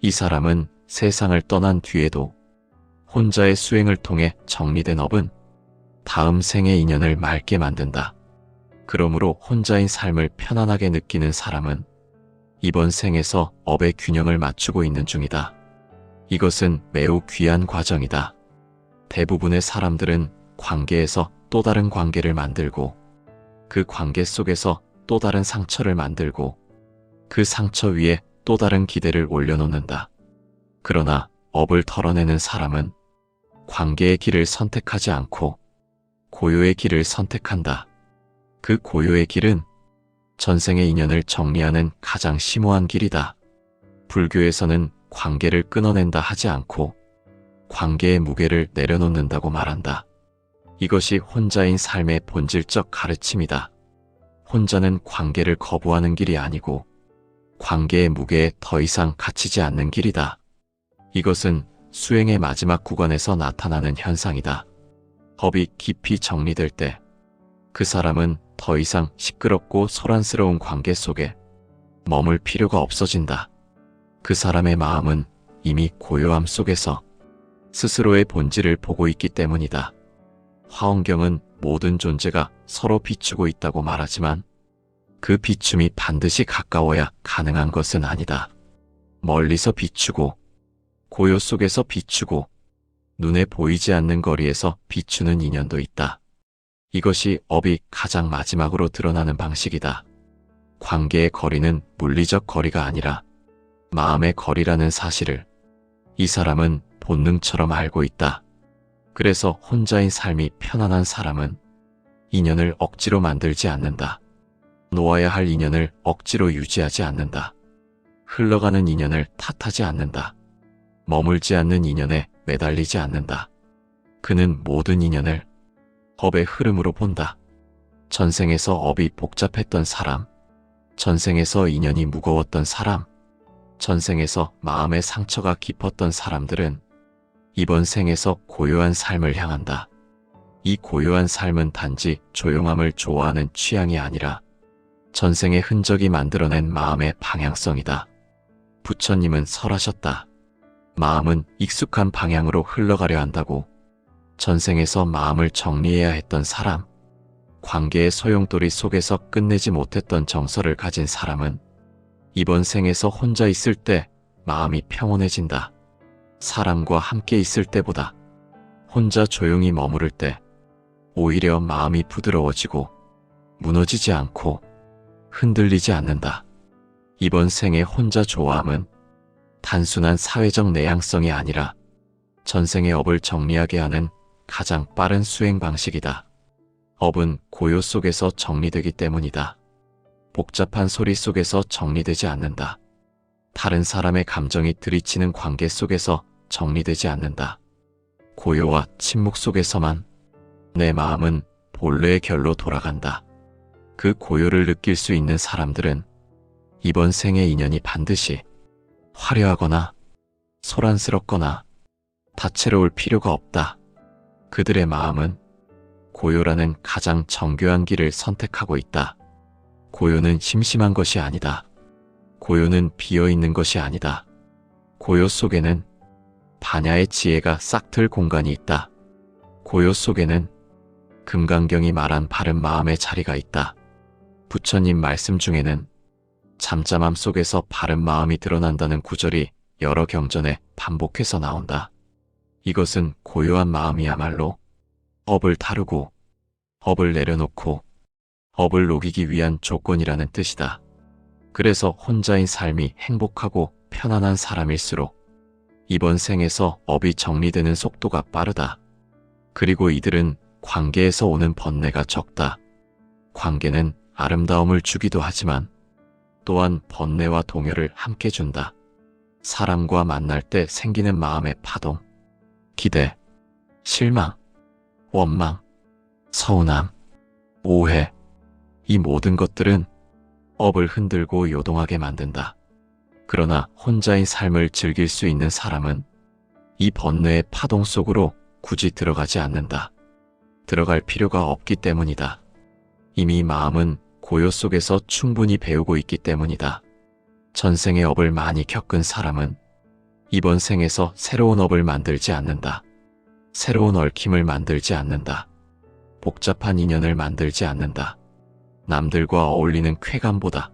이 사람은 세상을 떠난 뒤에도 혼자의 수행을 통해 정리된 업은 다음 생의 인연을 맑게 만든다. 그러므로 혼자인 삶을 편안하게 느끼는 사람은 이번 생에서 업의 균형을 맞추고 있는 중이다. 이것은 매우 귀한 과정이다. 대부분의 사람들은 관계에서 또 다른 관계를 만들고 그 관계 속에서 또 다른 상처를 만들고 그 상처 위에 또 다른 기대를 올려놓는다. 그러나 업을 털어내는 사람은 관계의 길을 선택하지 않고 고요의 길을 선택한다. 그 고요의 길은 전생의 인연을 정리하는 가장 심오한 길이다. 불교에서는 관계를 끊어낸다 하지 않고 관계의 무게를 내려놓는다고 말한다. 이것이 혼자인 삶의 본질적 가르침이다. 혼자는 관계를 거부하는 길이 아니고 관계의 무게에 더 이상 갇히지 않는 길이다. 이것은 수행의 마지막 구간에서 나타나는 현상이다. 업이 깊이 정리될 때 그 사람은 더 이상 시끄럽고 소란스러운 관계 속에 머물 필요가 없어진다. 그 사람의 마음은 이미 고요함 속에서 스스로의 본질을 보고 있기 때문이다. 화엄경은 모든 존재가 서로 비추고 있다고 말하지만 그 비춤이 반드시 가까워야 가능한 것은 아니다. 멀리서 비추고 고요 속에서 비추고 눈에 보이지 않는 거리에서 비추는 인연도 있다. 이것이 업이 가장 마지막으로 드러나는 방식이다. 관계의 거리는 물리적 거리가 아니라 마음의 거리라는 사실을 이 사람은 본능처럼 알고 있다. 그래서 혼자인 삶이 편안한 사람은 인연을 억지로 만들지 않는다. 놓아야 할 인연을 억지로 유지하지 않는다. 흘러가는 인연을 탓하지 않는다. 머물지 않는 인연에 매달리지 않는다. 그는 모든 인연을 업의 흐름으로 본다. 전생에서 업이 복잡했던 사람, 전생에서 인연이 무거웠던 사람, 전생에서 마음의 상처가 깊었던 사람들은 이번 생에서 고요한 삶을 향한다. 이 고요한 삶은 단지 조용함을 좋아하는 취향이 아니라 전생의 흔적이 만들어낸 마음의 방향성이다. 부처님은 설하셨다. 마음은 익숙한 방향으로 흘러가려 한다고. 전생에서 마음을 정리해야 했던 사람, 관계의 소용돌이 속에서 끝내지 못했던 정서를 가진 사람은 이번 생에서 혼자 있을 때 마음이 평온해진다. 사람과 함께 있을 때보다 혼자 조용히 머무를 때 오히려 마음이 부드러워지고 무너지지 않고 흔들리지 않는다. 이번 생의 혼자 좋아함은 단순한 사회적 내향성이 아니라 전생의 업을 정리하게 하는 가장 빠른 수행 방식이다. 업은 고요 속에서 정리되기 때문이다. 복잡한 소리 속에서 정리되지 않는다. 다른 사람의 감정이 들이치는 관계 속에서 정리되지 않는다. 고요와 침묵 속에서만 내 마음은 본래의 결로 돌아간다. 그 고요를 느낄 수 있는 사람들은 이번 생의 인연이 반드시 화려하거나 소란스럽거나 다채로울 필요가 없다. 그들의 마음은 고요라는 가장 정교한 길을 선택하고 있다. 고요는 심심한 것이 아니다. 고요는 비어있는 것이 아니다. 고요 속에는 반야의 지혜가 싹틀 공간이 있다. 고요 속에는 금강경이 말한 바른 마음의 자리가 있다. 부처님 말씀 중에는 잠잠함 속에서 바른 마음이 드러난다는 구절이 여러 경전에 반복해서 나온다. 이것은 고요한 마음이야말로 업을 다루고 업을 내려놓고 업을 녹이기 위한 조건이라는 뜻이다. 그래서 혼자인 삶이 행복하고 편안한 사람일수록 이번 생에서 업이 정리되는 속도가 빠르다. 그리고 이들은 관계에서 오는 번뇌가 적다. 관계는 아름다움을 주기도 하지만 또한 번뇌와 동요를 함께 준다. 사람과 만날 때 생기는 마음의 파동, 기대, 실망, 원망, 서운함, 오해, 이 모든 것들은 업을 흔들고 요동하게 만든다. 그러나 혼자인 삶을 즐길 수 있는 사람은 이 번뇌의 파동 속으로 굳이 들어가지 않는다. 들어갈 필요가 없기 때문이다. 이미 마음은 고요 속에서 충분히 배우고 있기 때문이다. 전생의 업을 많이 겪은 사람은 이번 생에서 새로운 업을 만들지 않는다. 새로운 얽힘을 만들지 않는다. 복잡한 인연을 만들지 않는다. 남들과 어울리는 쾌감보다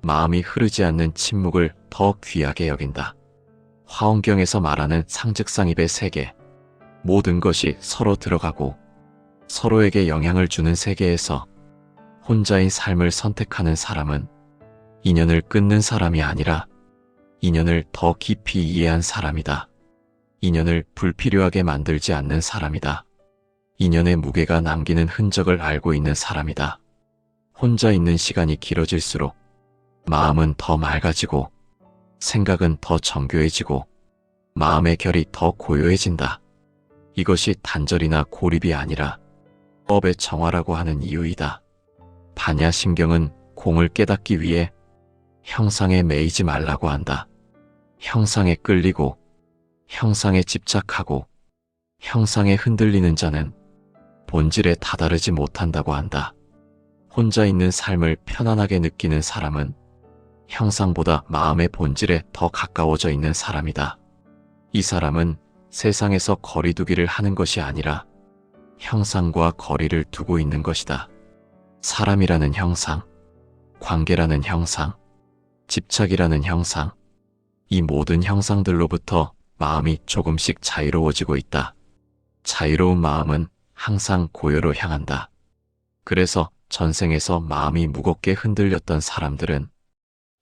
마음이 흐르지 않는 침묵을 더 귀하게 여긴다. 화엄경에서 말하는 상즉상입의 세계, 모든 것이 서로 들어가고 서로에게 영향을 주는 세계에서 혼자인 삶을 선택하는 사람은 인연을 끊는 사람이 아니라 인연을 더 깊이 이해한 사람이다. 인연을 불필요하게 만들지 않는 사람이다. 인연의 무게가 남기는 흔적을 알고 있는 사람이다. 혼자 있는 시간이 길어질수록 마음은 더 맑아지고 생각은 더 정교해지고 마음의 결이 더 고요해진다. 이것이 단절이나 고립이 아니라 업의 정화라고 하는 이유이다. 반야심경은 공을 깨닫기 위해 형상에 매이지 말라고 한다. 형상에 끌리고 형상에 집착하고 형상에 흔들리는 자는 본질에 다다르지 못한다고 한다. 혼자 있는 삶을 편안하게 느끼는 사람은 형상보다 마음의 본질에 더 가까워져 있는 사람이다. 이 사람은 세상에서 거리두기를 하는 것이 아니라 형상과 거리를 두고 있는 것이다. 사람이라는 형상, 관계라는 형상, 집착이라는 형상, 이 모든 형상들로부터 마음이 조금씩 자유로워지고 있다. 자유로운 마음은 항상 고요로 향한다. 그래서 전생에서 마음이 무겁게 흔들렸던 사람들은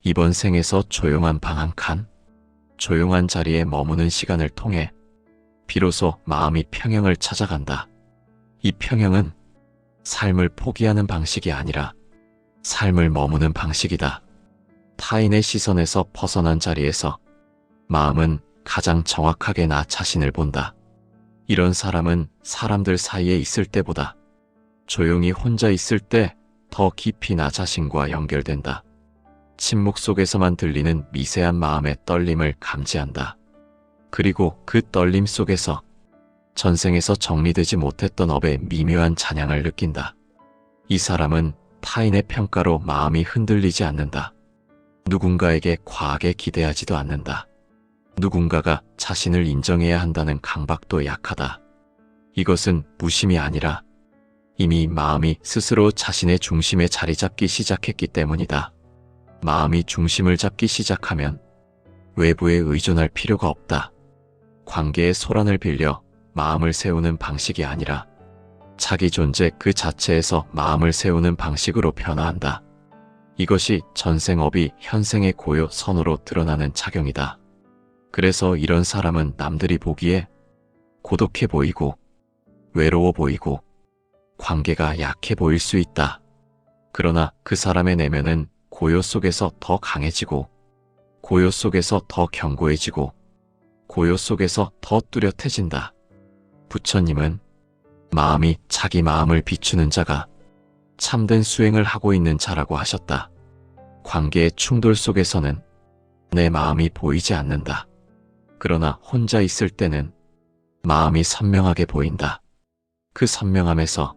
이번 생에서 조용한 방 한 칸, 조용한 자리에 머무는 시간을 통해 비로소 마음이 평형을 찾아간다. 이 평형은 삶을 포기하는 방식이 아니라 삶을 머무는 방식이다. 타인의 시선에서 벗어난 자리에서 마음은 가장 정확하게 나 자신을 본다. 이런 사람은 사람들 사이에 있을 때보다 조용히 혼자 있을 때 더 깊이 나 자신과 연결된다. 침묵 속에서만 들리는 미세한 마음의 떨림을 감지한다. 그리고 그 떨림 속에서 전생에서 정리되지 못했던 업의 미묘한 잔향을 느낀다. 이 사람은 타인의 평가로 마음이 흔들리지 않는다. 누군가에게 과하게 기대하지도 않는다. 누군가가 자신을 인정해야 한다는 강박도 약하다. 이것은 무심이 아니라 이미 마음이 스스로 자신의 중심에 자리 잡기 시작했기 때문이다. 마음이 중심을 잡기 시작하면 외부에 의존할 필요가 없다. 관계의 소란을 빌려 마음을 세우는 방식이 아니라 자기 존재 그 자체에서 마음을 세우는 방식으로 변화한다. 이것이 전생업이 현생의 고요 선으로 드러나는 작용이다. 그래서 이런 사람은 남들이 보기에 고독해 보이고 외로워 보이고 관계가 약해 보일 수 있다. 그러나 그 사람의 내면은 고요 속에서 더 강해지고 고요 속에서 더 견고해지고 고요 속에서 더 뚜렷해진다. 부처님은 마음이 자기 마음을 비추는 자가 참된 수행을 하고 있는 자라고 하셨다. 관계의 충돌 속에서는 내 마음이 보이지 않는다. 그러나 혼자 있을 때는 마음이 선명하게 보인다. 그 선명함에서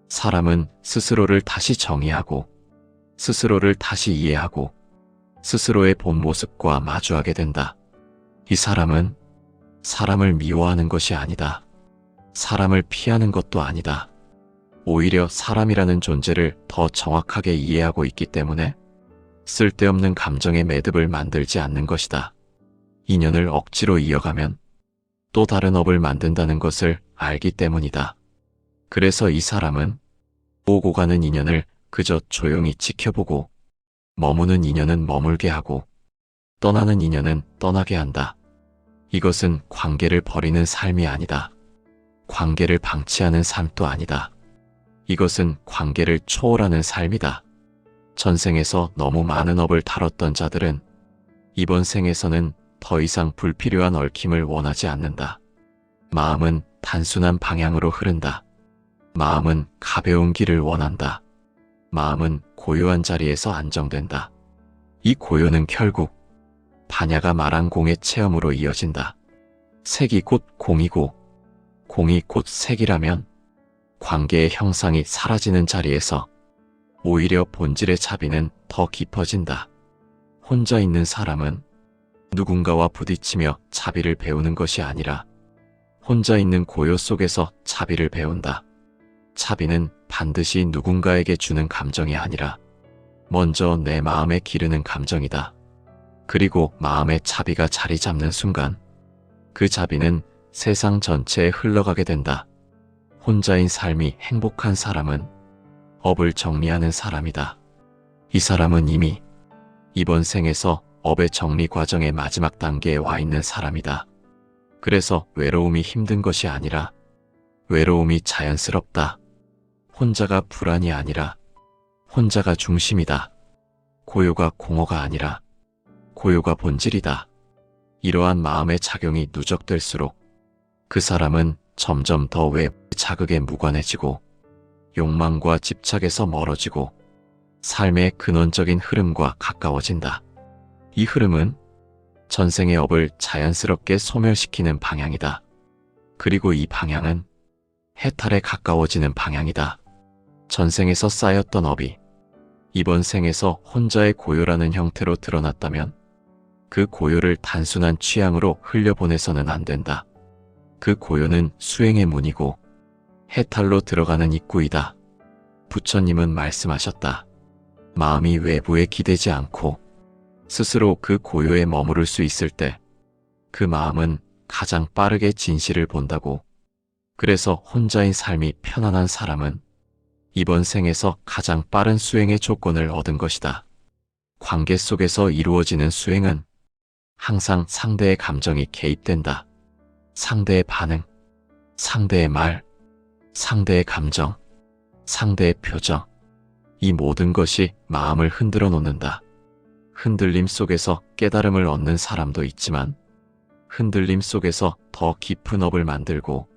사람은 스스로를 다시 정의하고 스스로를 다시 이해하고 스스로의 본 모습과 마주하게 된다. 이 사람은 사람을 미워하는 것이 아니다. 사람을 피하는 것도 아니다. 오히려 사람이라는 존재를 더 정확하게 이해하고 있기 때문에 쓸데없는 감정의 매듭을 만들지 않는 것이다. 인연을 억지로 이어가면 또 다른 업을 만든다는 것을 알기 때문이다. 그래서 이 사람은 오고 가는 인연을 그저 조용히 지켜보고 머무는 인연은 머물게 하고 떠나는 인연은 떠나게 한다. 이것은 관계를 버리는 삶이 아니다. 관계를 방치하는 삶도 아니다. 이것은 관계를 초월하는 삶이다. 전생에서 너무 많은 업을 다뤘던 자들은 이번 생에서는 더 이상 불필요한 얽힘을 원하지 않는다. 마음은 단순한 방향으로 흐른다. 마음은 가벼운 길을 원한다. 마음은 고요한 자리에서 안정된다. 이 고요는 결국 반야가 말한 공의 체험으로 이어진다. 색이 곧 공이고 공이 곧 색이라면 관계의 형상이 사라지는 자리에서 오히려 본질의 차비는 더 깊어진다. 혼자 있는 사람은 누군가와 부딪히며 차비를 배우는 것이 아니라 혼자 있는 고요 속에서 차비를 배운다. 차비는 반드시 누군가에게 주는 감정이 아니라 먼저 내 마음에 기르는 감정이다. 그리고 마음의 차비가 자리 잡는 순간 그 차비는 세상 전체에 흘러가게 된다. 혼자인 삶이 행복한 사람은 업을 정리하는 사람이다. 이 사람은 이미 이번 생에서 업의 정리 과정의 마지막 단계에 와 있는 사람이다. 그래서 외로움이 힘든 것이 아니라 외로움이 자연스럽다. 혼자가 불안이 아니라 혼자가 중심이다. 고요가 공허가 아니라 고요가 본질이다. 이러한 마음의 작용이 누적될수록 그 사람은 점점 더 외부 자극에 무관해지고 욕망과 집착에서 멀어지고 삶의 근원적인 흐름과 가까워진다. 이 흐름은 전생의 업을 자연스럽게 소멸시키는 방향이다. 그리고 이 방향은 해탈에 가까워지는 방향이다. 전생에서 쌓였던 업이 이번 생에서 혼자의 고요라는 형태로 드러났다면 그 고요를 단순한 취향으로 흘려보내서는 안 된다. 그 고요는 수행의 문이고 해탈로 들어가는 입구이다. 부처님은 말씀하셨다. 마음이 외부에 기대지 않고 스스로 그 고요에 머무를 수 있을 때 그 마음은 가장 빠르게 진실을 본다고. 그래서 혼자인 삶이 편안한 사람은 이번 생에서 가장 빠른 수행의 조건을 얻은 것이다. 관계 속에서 이루어지는 수행은 항상 상대의 감정이 개입된다. 상대의 반응, 상대의 말, 상대의 감정, 상대의 표정, 이 모든 것이 마음을 흔들어 놓는다. 흔들림 속에서 깨달음을 얻는 사람도 있지만 흔들림 속에서 더 깊은 업을 만들고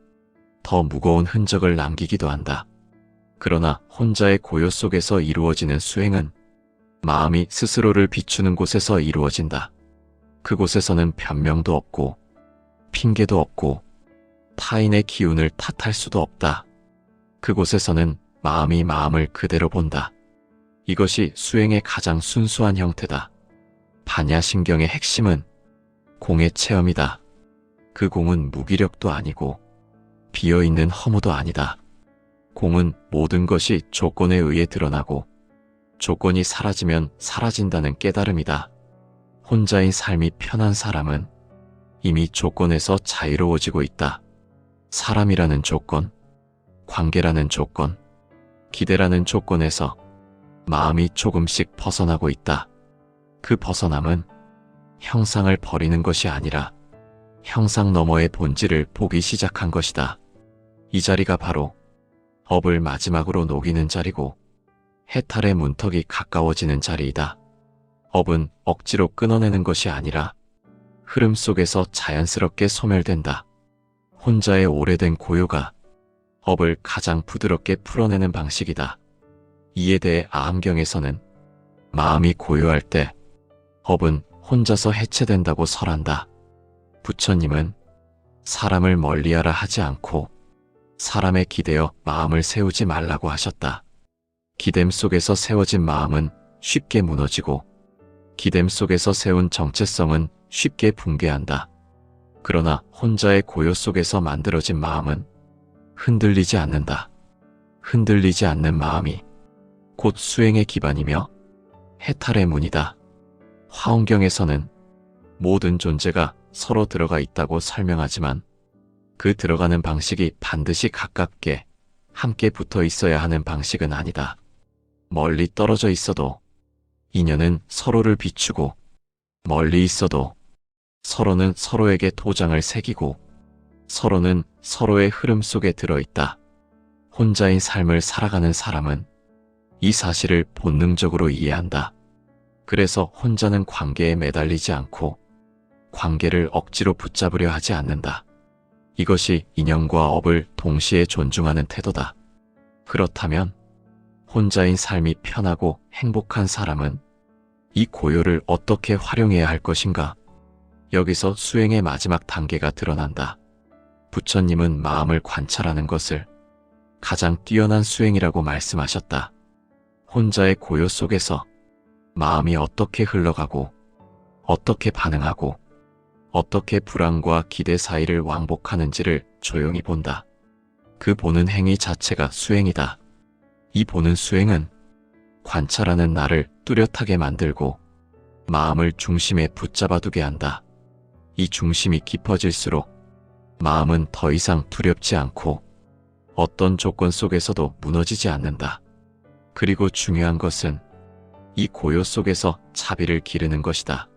더 무거운 흔적을 남기기도 한다. 그러나 혼자의 고요 속에서 이루어지는 수행은 마음이 스스로를 비추는 곳에서 이루어진다. 그곳에서는 변명도 없고 핑계도 없고 타인의 기운을 탓할 수도 없다. 그곳에서는 마음이 마음을 그대로 본다. 이것이 수행의 가장 순수한 형태다. 반야신경의 핵심은 공의 체험이다. 그 공은 무기력도 아니고 비어있는 허무도 아니다. 공은 모든 것이 조건에 의해 드러나고 조건이 사라지면 사라진다는 깨달음이다. 혼자인 삶이 편한 사람은 이미 조건에서 자유로워지고 있다. 사람이라는 조건, 관계라는 조건, 기대라는 조건에서 마음이 조금씩 벗어나고 있다. 그 벗어남은 형상을 버리는 것이 아니라 형상 너머의 본질을 보기 시작한 것이다. 이 자리가 바로 업을 마지막으로 녹이는 자리고 해탈의 문턱이 가까워지는 자리이다. 업은 억지로 끊어내는 것이 아니라 흐름 속에서 자연스럽게 소멸된다. 혼자의 오래된 고요가 업을 가장 부드럽게 풀어내는 방식이다. 이에 대해 아함경에서는 마음이 고요할 때 업은 혼자서 해체된다고 설한다. 부처님은 사람을 멀리하라 하지 않고 사람에 기대어 마음을 세우지 말라고 하셨다. 기댐 속에서 세워진 마음은 쉽게 무너지고 기댐 속에서 세운 정체성은 쉽게 붕괴한다. 그러나 혼자의 고요 속에서 만들어진 마음은 흔들리지 않는다. 흔들리지 않는 마음이 곧 수행의 기반이며 해탈의 문이다. 화엄경에서는 모든 존재가 서로 들어가 있다고 설명하지만 그 들어가는 방식이 반드시 가깝게 함께 붙어 있어야 하는 방식은 아니다. 멀리 떨어져 있어도 인연은 서로를 비추고 멀리 있어도 서로는 서로에게 도장을 새기고 서로는 서로의 흐름 속에 들어있다. 혼자인 삶을 살아가는 사람은 이 사실을 본능적으로 이해한다. 그래서 혼자는 관계에 매달리지 않고 관계를 억지로 붙잡으려 하지 않는다. 이것이 인연과 업을 동시에 존중하는 태도다. 그렇다면 혼자인 삶이 편하고 행복한 사람은 이 고요를 어떻게 활용해야 할 것인가? 여기서 수행의 마지막 단계가 드러난다. 부처님은 마음을 관찰하는 것을 가장 뛰어난 수행이라고 말씀하셨다. 혼자의 고요 속에서 마음이 어떻게 흘러가고 어떻게 반응하고 어떻게 불안과 기대 사이를 왕복하는지를 조용히 본다. 그 보는 행위 자체가 수행이다. 이 보는 수행은 관찰하는 나를 뚜렷하게 만들고 마음을 중심에 붙잡아두게 한다. 이 중심이 깊어질수록 마음은 더 이상 두렵지 않고 어떤 조건 속에서도 무너지지 않는다. 그리고 중요한 것은 이 고요 속에서 자비를 기르는 것이다.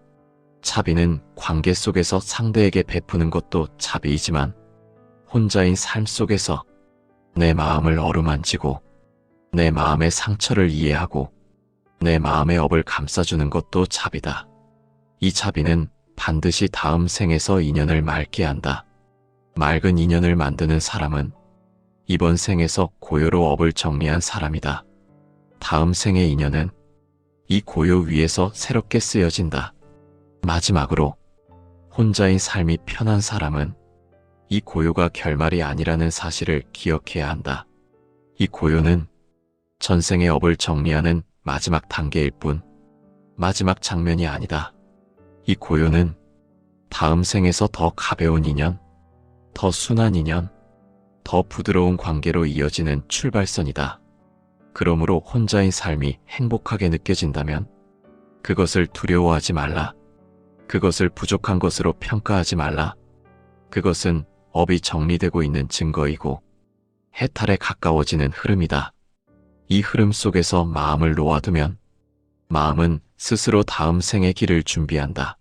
자비는 관계 속에서 상대에게 베푸는 것도 자비이지만 혼자인 삶 속에서 내 마음을 어루만지고 내 마음의 상처를 이해하고 내 마음의 업을 감싸주는 것도 자비다. 이 자비는 반드시 다음 생에서 인연을 맑게 한다. 맑은 인연을 만드는 사람은 이번 생에서 고요로 업을 정리한 사람이다. 다음 생의 인연은 이 고요 위에서 새롭게 쓰여진다. 마지막으로 혼자인 삶이 편한 사람은 이 고요가 결말이 아니라는 사실을 기억해야 한다. 이 고요는 전생의 업을 정리하는 마지막 단계일 뿐 마지막 장면이 아니다. 이 고요는 다음 생에서 더 가벼운 인연, 더 순한 인연, 더 부드러운 관계로 이어지는 출발선이다. 그러므로 혼자인 삶이 행복하게 느껴진다면 그것을 두려워하지 말라. 그것을 부족한 것으로 평가하지 말라. 그것은 업이 정리되고 있는 증거이고 해탈에 가까워지는 흐름이다. 이 흐름 속에서 마음을 놓아두면 마음은 스스로 다음 생의 길을 준비한다.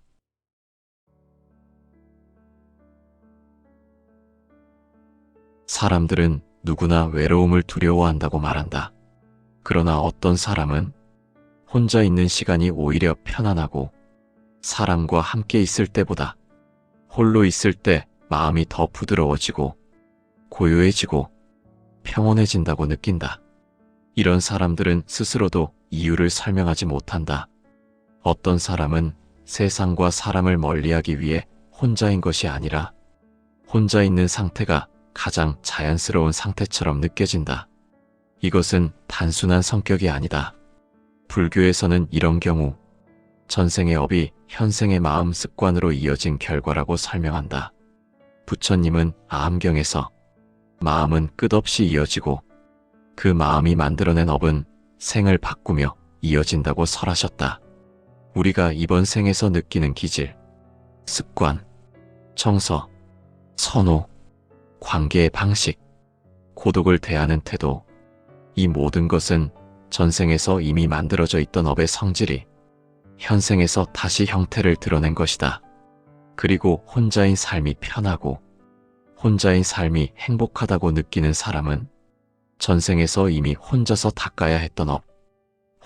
사람들은 누구나 외로움을 두려워한다고 말한다. 그러나 어떤 사람은 혼자 있는 시간이 오히려 편안하고 사람과 함께 있을 때보다 홀로 있을 때 마음이 더 부드러워지고 고요해지고 평온해진다고 느낀다. 이런 사람들은 스스로도 이유를 설명하지 못한다. 어떤 사람은 세상과 사람을 멀리하기 위해 혼자인 것이 아니라 혼자 있는 상태가 가장 자연스러운 상태처럼 느껴진다. 이것은 단순한 성격이 아니다. 불교에서는 이런 경우 전생의 업이 현생의 마음 습관으로 이어진 결과라고 설명한다. 부처님은 아함경에서 마음은 끝없이 이어지고 그 마음이 만들어낸 업은 생을 바꾸며 이어진다고 설하셨다. 우리가 이번 생에서 느끼는 기질, 습관, 정서, 선호, 관계의 방식, 고독을 대하는 태도, 이 모든 것은 전생에서 이미 만들어져 있던 업의 성질이 현생에서 다시 형태를 드러낸 것이다. 그리고 혼자인 삶이 편하고 혼자인 삶이 행복하다고 느끼는 사람은 전생에서 이미 혼자서 닦아야 했던 업,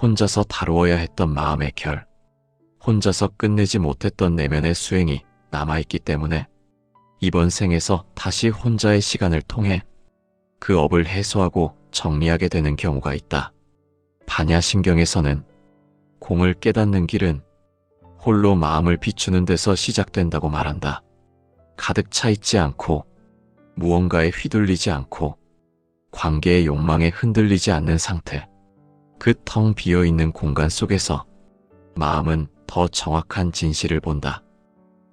혼자서 다루어야 했던 마음의 결, 혼자서 끝내지 못했던 내면의 수행이 남아있기 때문에 이번 생에서 다시 혼자의 시간을 통해 그 업을 해소하고 정리하게 되는 경우가 있다. 반야심경에서는 공을 깨닫는 길은 홀로 마음을 비추는 데서 시작된다고 말한다. 가득 차 있지 않고 무언가에 휘둘리지 않고 관계의 욕망에 흔들리지 않는 상태, 그 텅 비어있는 공간 속에서 마음은 더 정확한 진실을 본다.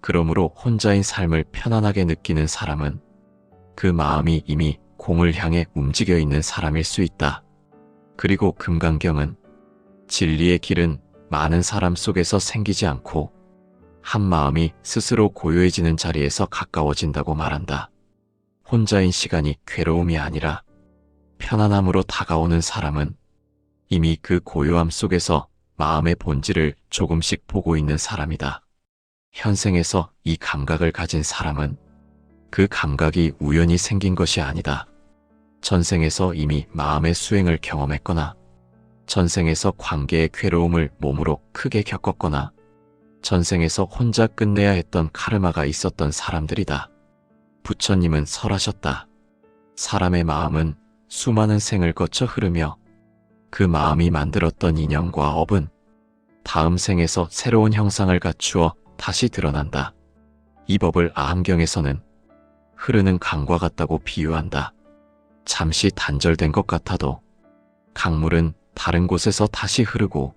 그러므로 혼자인 삶을 편안하게 느끼는 사람은 그 마음이 이미 공을 향해 움직여 있는 사람일 수 있다. 그리고 금강경은 진리의 길은 많은 사람 속에서 생기지 않고 한 마음이 스스로 고요해지는 자리에서 가까워진다고 말한다. 혼자인 시간이 괴로움이 아니라 편안함으로 다가오는 사람은 이미 그 고요함 속에서 마음의 본질을 조금씩 보고 있는 사람이다. 현생에서 이 감각을 가진 사람은 그 감각이 우연히 생긴 것이 아니다. 전생에서 이미 마음의 수행을 경험했거나 전생에서 관계의 괴로움을 몸으로 크게 겪었거나 전생에서 혼자 끝내야 했던 카르마가 있었던 사람들이다. 부처님은 설하셨다. 사람의 마음은 수많은 생을 거쳐 흐르며 그 마음이 만들었던 인연과 업은 다음 생에서 새로운 형상을 갖추어 다시 드러난다. 이 법을 아함경에서는 흐르는 강과 같다고 비유한다. 잠시 단절된 것 같아도 강물은 다른 곳에서 다시 흐르고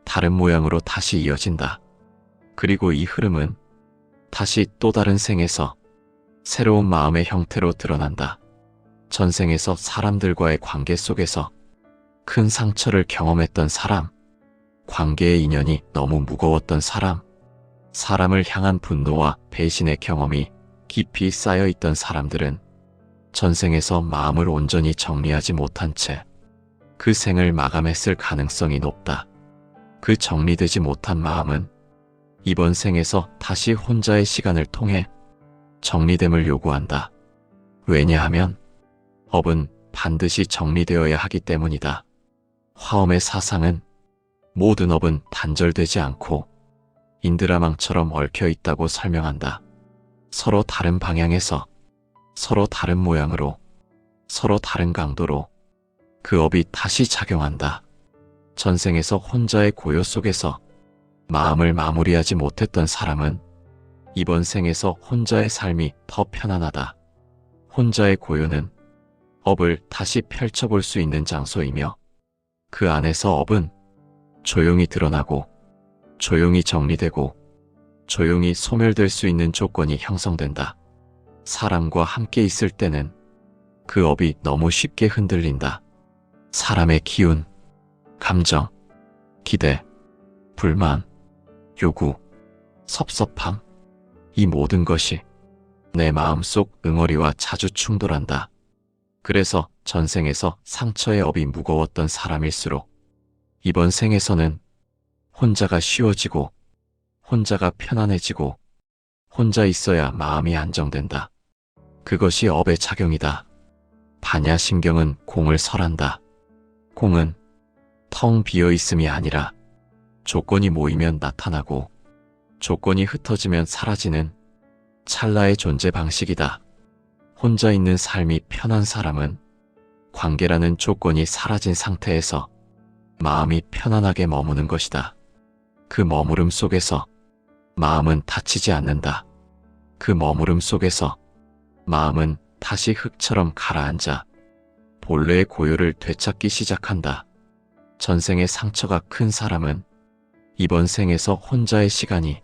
다른 모양으로 다시 이어진다. 그리고 이 흐름은 다시 또 다른 생에서 새로운 마음의 형태로 드러난다. 전생에서 사람들과의 관계 속에서 큰 상처를 경험했던 사람, 관계의 인연이 너무 무거웠던 사람, 사람을 향한 분노와 배신의 경험이 깊이 쌓여있던 사람들은 전생에서 마음을 온전히 정리하지 못한 채 그 생을 마감했을 가능성이 높다. 그 정리되지 못한 마음은 이번 생에서 다시 혼자의 시간을 통해 정리됨을 요구한다. 왜냐하면 업은 반드시 정리되어야 하기 때문이다. 화엄의 사상은 모든 업은 단절되지 않고 인드라망처럼 얽혀 있다고 설명한다. 서로 다른 방향에서 서로 다른 모양으로 서로 다른 강도로 그 업이 다시 작용한다. 전생에서 혼자의 고요 속에서 마음을 마무리하지 못했던 사람은 이번 생에서 혼자의 삶이 더 편안하다. 혼자의 고요는 업을 다시 펼쳐볼 수 있는 장소이며 그 안에서 업은 조용히 드러나고 조용히 정리되고 조용히 소멸될 수 있는 조건이 형성된다. 사람과 함께 있을 때는 그 업이 너무 쉽게 흔들린다. 사람의 기운, 감정, 기대, 불만, 요구, 섭섭함, 이 모든 것이 내 마음속 응어리와 자주 충돌한다. 그래서 전생에서 상처의 업이 무거웠던 사람일수록 이번 생에서는 혼자가 쉬워지고 혼자가 편안해지고 혼자 있어야 마음이 안정된다. 그것이 업의 작용이다. 반야신경은 공을 설한다. 공은 텅 비어 있음이 아니라 조건이 모이면 나타나고 조건이 흩어지면 사라지는 찰나의 존재 방식이다. 혼자 있는 삶이 편한 사람은 관계라는 조건이 사라진 상태에서 마음이 편안하게 머무는 것이다. 그 머무름 속에서 마음은 다치지 않는다. 그 머무름 속에서 마음은 다시 흙처럼 가라앉아 본래의 고요를 되찾기 시작한다. 전생의 상처가 큰 사람은 이번 생에서 혼자의 시간이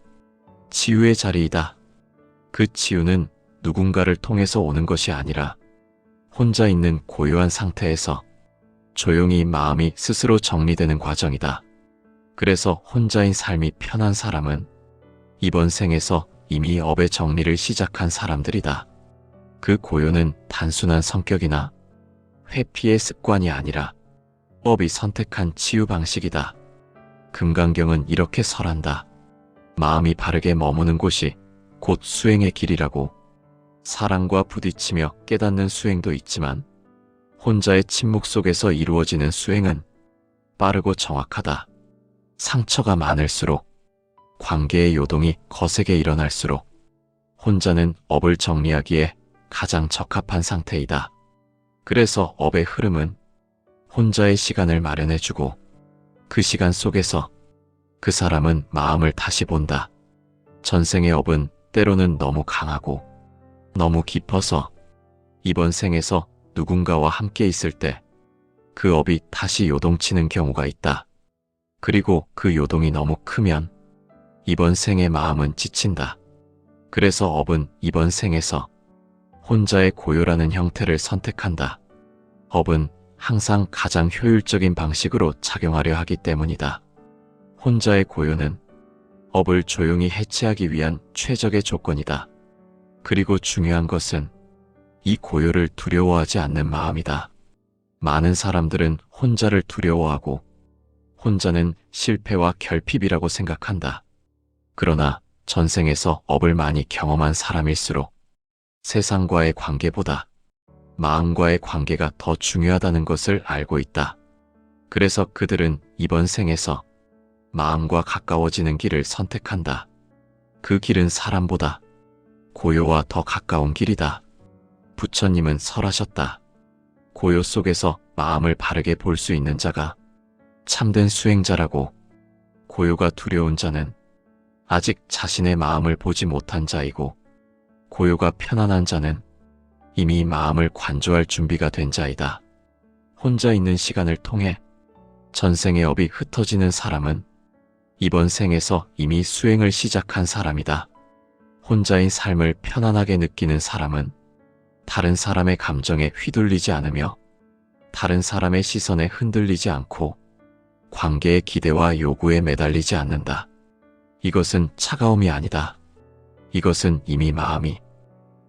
치유의 자리이다. 그 치유는 누군가를 통해서 오는 것이 아니라 혼자 있는 고요한 상태에서 조용히 마음이 스스로 정리되는 과정이다. 그래서 혼자인 삶이 편한 사람은 이번 생에서 이미 업의 정리를 시작한 사람들이다. 그 고요는 단순한 성격이나 회피의 습관이 아니라 업이 선택한 치유 방식이다. 금강경은 이렇게 설한다. 마음이 바르게 머무는 곳이 곧 수행의 길이라고. 사랑과 부딪히며 깨닫는 수행도 있지만 혼자의 침묵 속에서 이루어지는 수행은 빠르고 정확하다. 상처가 많을수록 관계의 요동이 거세게 일어날수록 혼자는 업을 정리하기에 가장 적합한 상태이다. 그래서 업의 흐름은 혼자의 시간을 마련해주고 그 시간 속에서 그 사람은 마음을 다시 본다. 전생의 업은 때로는 너무 강하고 너무 깊어서 이번 생에서 누군가와 함께 있을 때 그 업이 다시 요동치는 경우가 있다. 그리고 그 요동이 너무 크면 이번 생의 마음은 지친다. 그래서 업은 이번 생에서 혼자의 고요라는 형태를 선택한다. 업은 항상 가장 효율적인 방식으로 작용하려 하기 때문이다. 혼자의 고요는 업을 조용히 해체하기 위한 최적의 조건이다. 그리고 중요한 것은 이 고요를 두려워하지 않는 마음이다. 많은 사람들은 혼자를 두려워하고 혼자는 실패와 결핍이라고 생각한다. 그러나 전생에서 업을 많이 경험한 사람일수록 세상과의 관계보다 마음과의 관계가 더 중요하다는 것을 알고 있다. 그래서 그들은 이번 생에서 마음과 가까워지는 길을 선택한다. 그 길은 사람보다 고요와 더 가까운 길이다. 부처님은 설하셨다. 고요 속에서 마음을 바르게 볼 수 있는 자가 참된 수행자라고. 고요가 두려운 자는 아직 자신의 마음을 보지 못한 자이고 고요가 편안한 자는 이미 마음을 관조할 준비가 된 자이다. 혼자 있는 시간을 통해 전생의 업이 흩어지는 사람은 이번 생에서 이미 수행을 시작한 사람이다. 혼자인 삶을 편안하게 느끼는 사람은 다른 사람의 감정에 휘둘리지 않으며 다른 사람의 시선에 흔들리지 않고 관계의 기대와 요구에 매달리지 않는다. 이것은 차가움이 아니다. 이것은 이미 마음이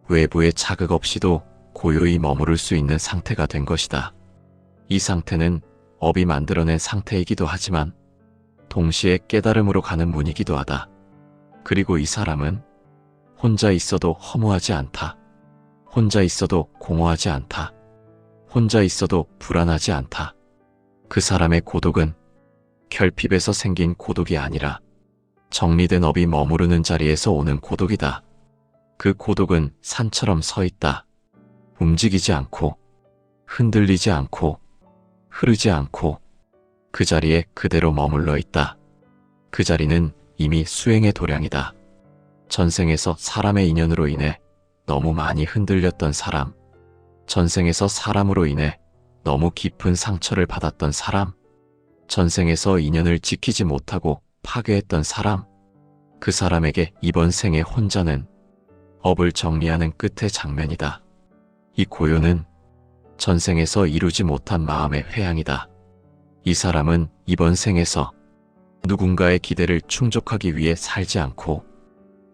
외부의 자극 없이도 고요히 머무를 수 있는 상태가 된 것이다. 이 상태는 업이 만들어낸 상태이기도 하지만 동시에 깨달음으로 가는 문이기도 하다. 그리고 이 사람은 혼자 있어도 허무하지 않다. 혼자 있어도 공허하지 않다. 혼자 있어도 불안하지 않다. 그 사람의 고독은 결핍에서 생긴 고독이 아니라 정리된 업이 머무르는 자리에서 오는 고독이다. 그 고독은 산처럼 서 있다. 움직이지 않고 흔들리지 않고 흐르지 않고 그 자리에 그대로 머물러 있다. 그 자리는 이미 수행의 도량이다. 전생에서 사람의 인연으로 인해 너무 많이 흔들렸던 사람, 전생에서 사람으로 인해 너무 깊은 상처를 받았던 사람, 전생에서 인연을 지키지 못하고 파괴했던 사람, 그 사람에게 이번 생의 혼자는 업을 정리하는 끝의 장면이다. 이 고요는 전생에서 이루지 못한 마음의 회양이다. 이 사람은 이번 생에서 누군가의 기대를 충족하기 위해 살지 않고,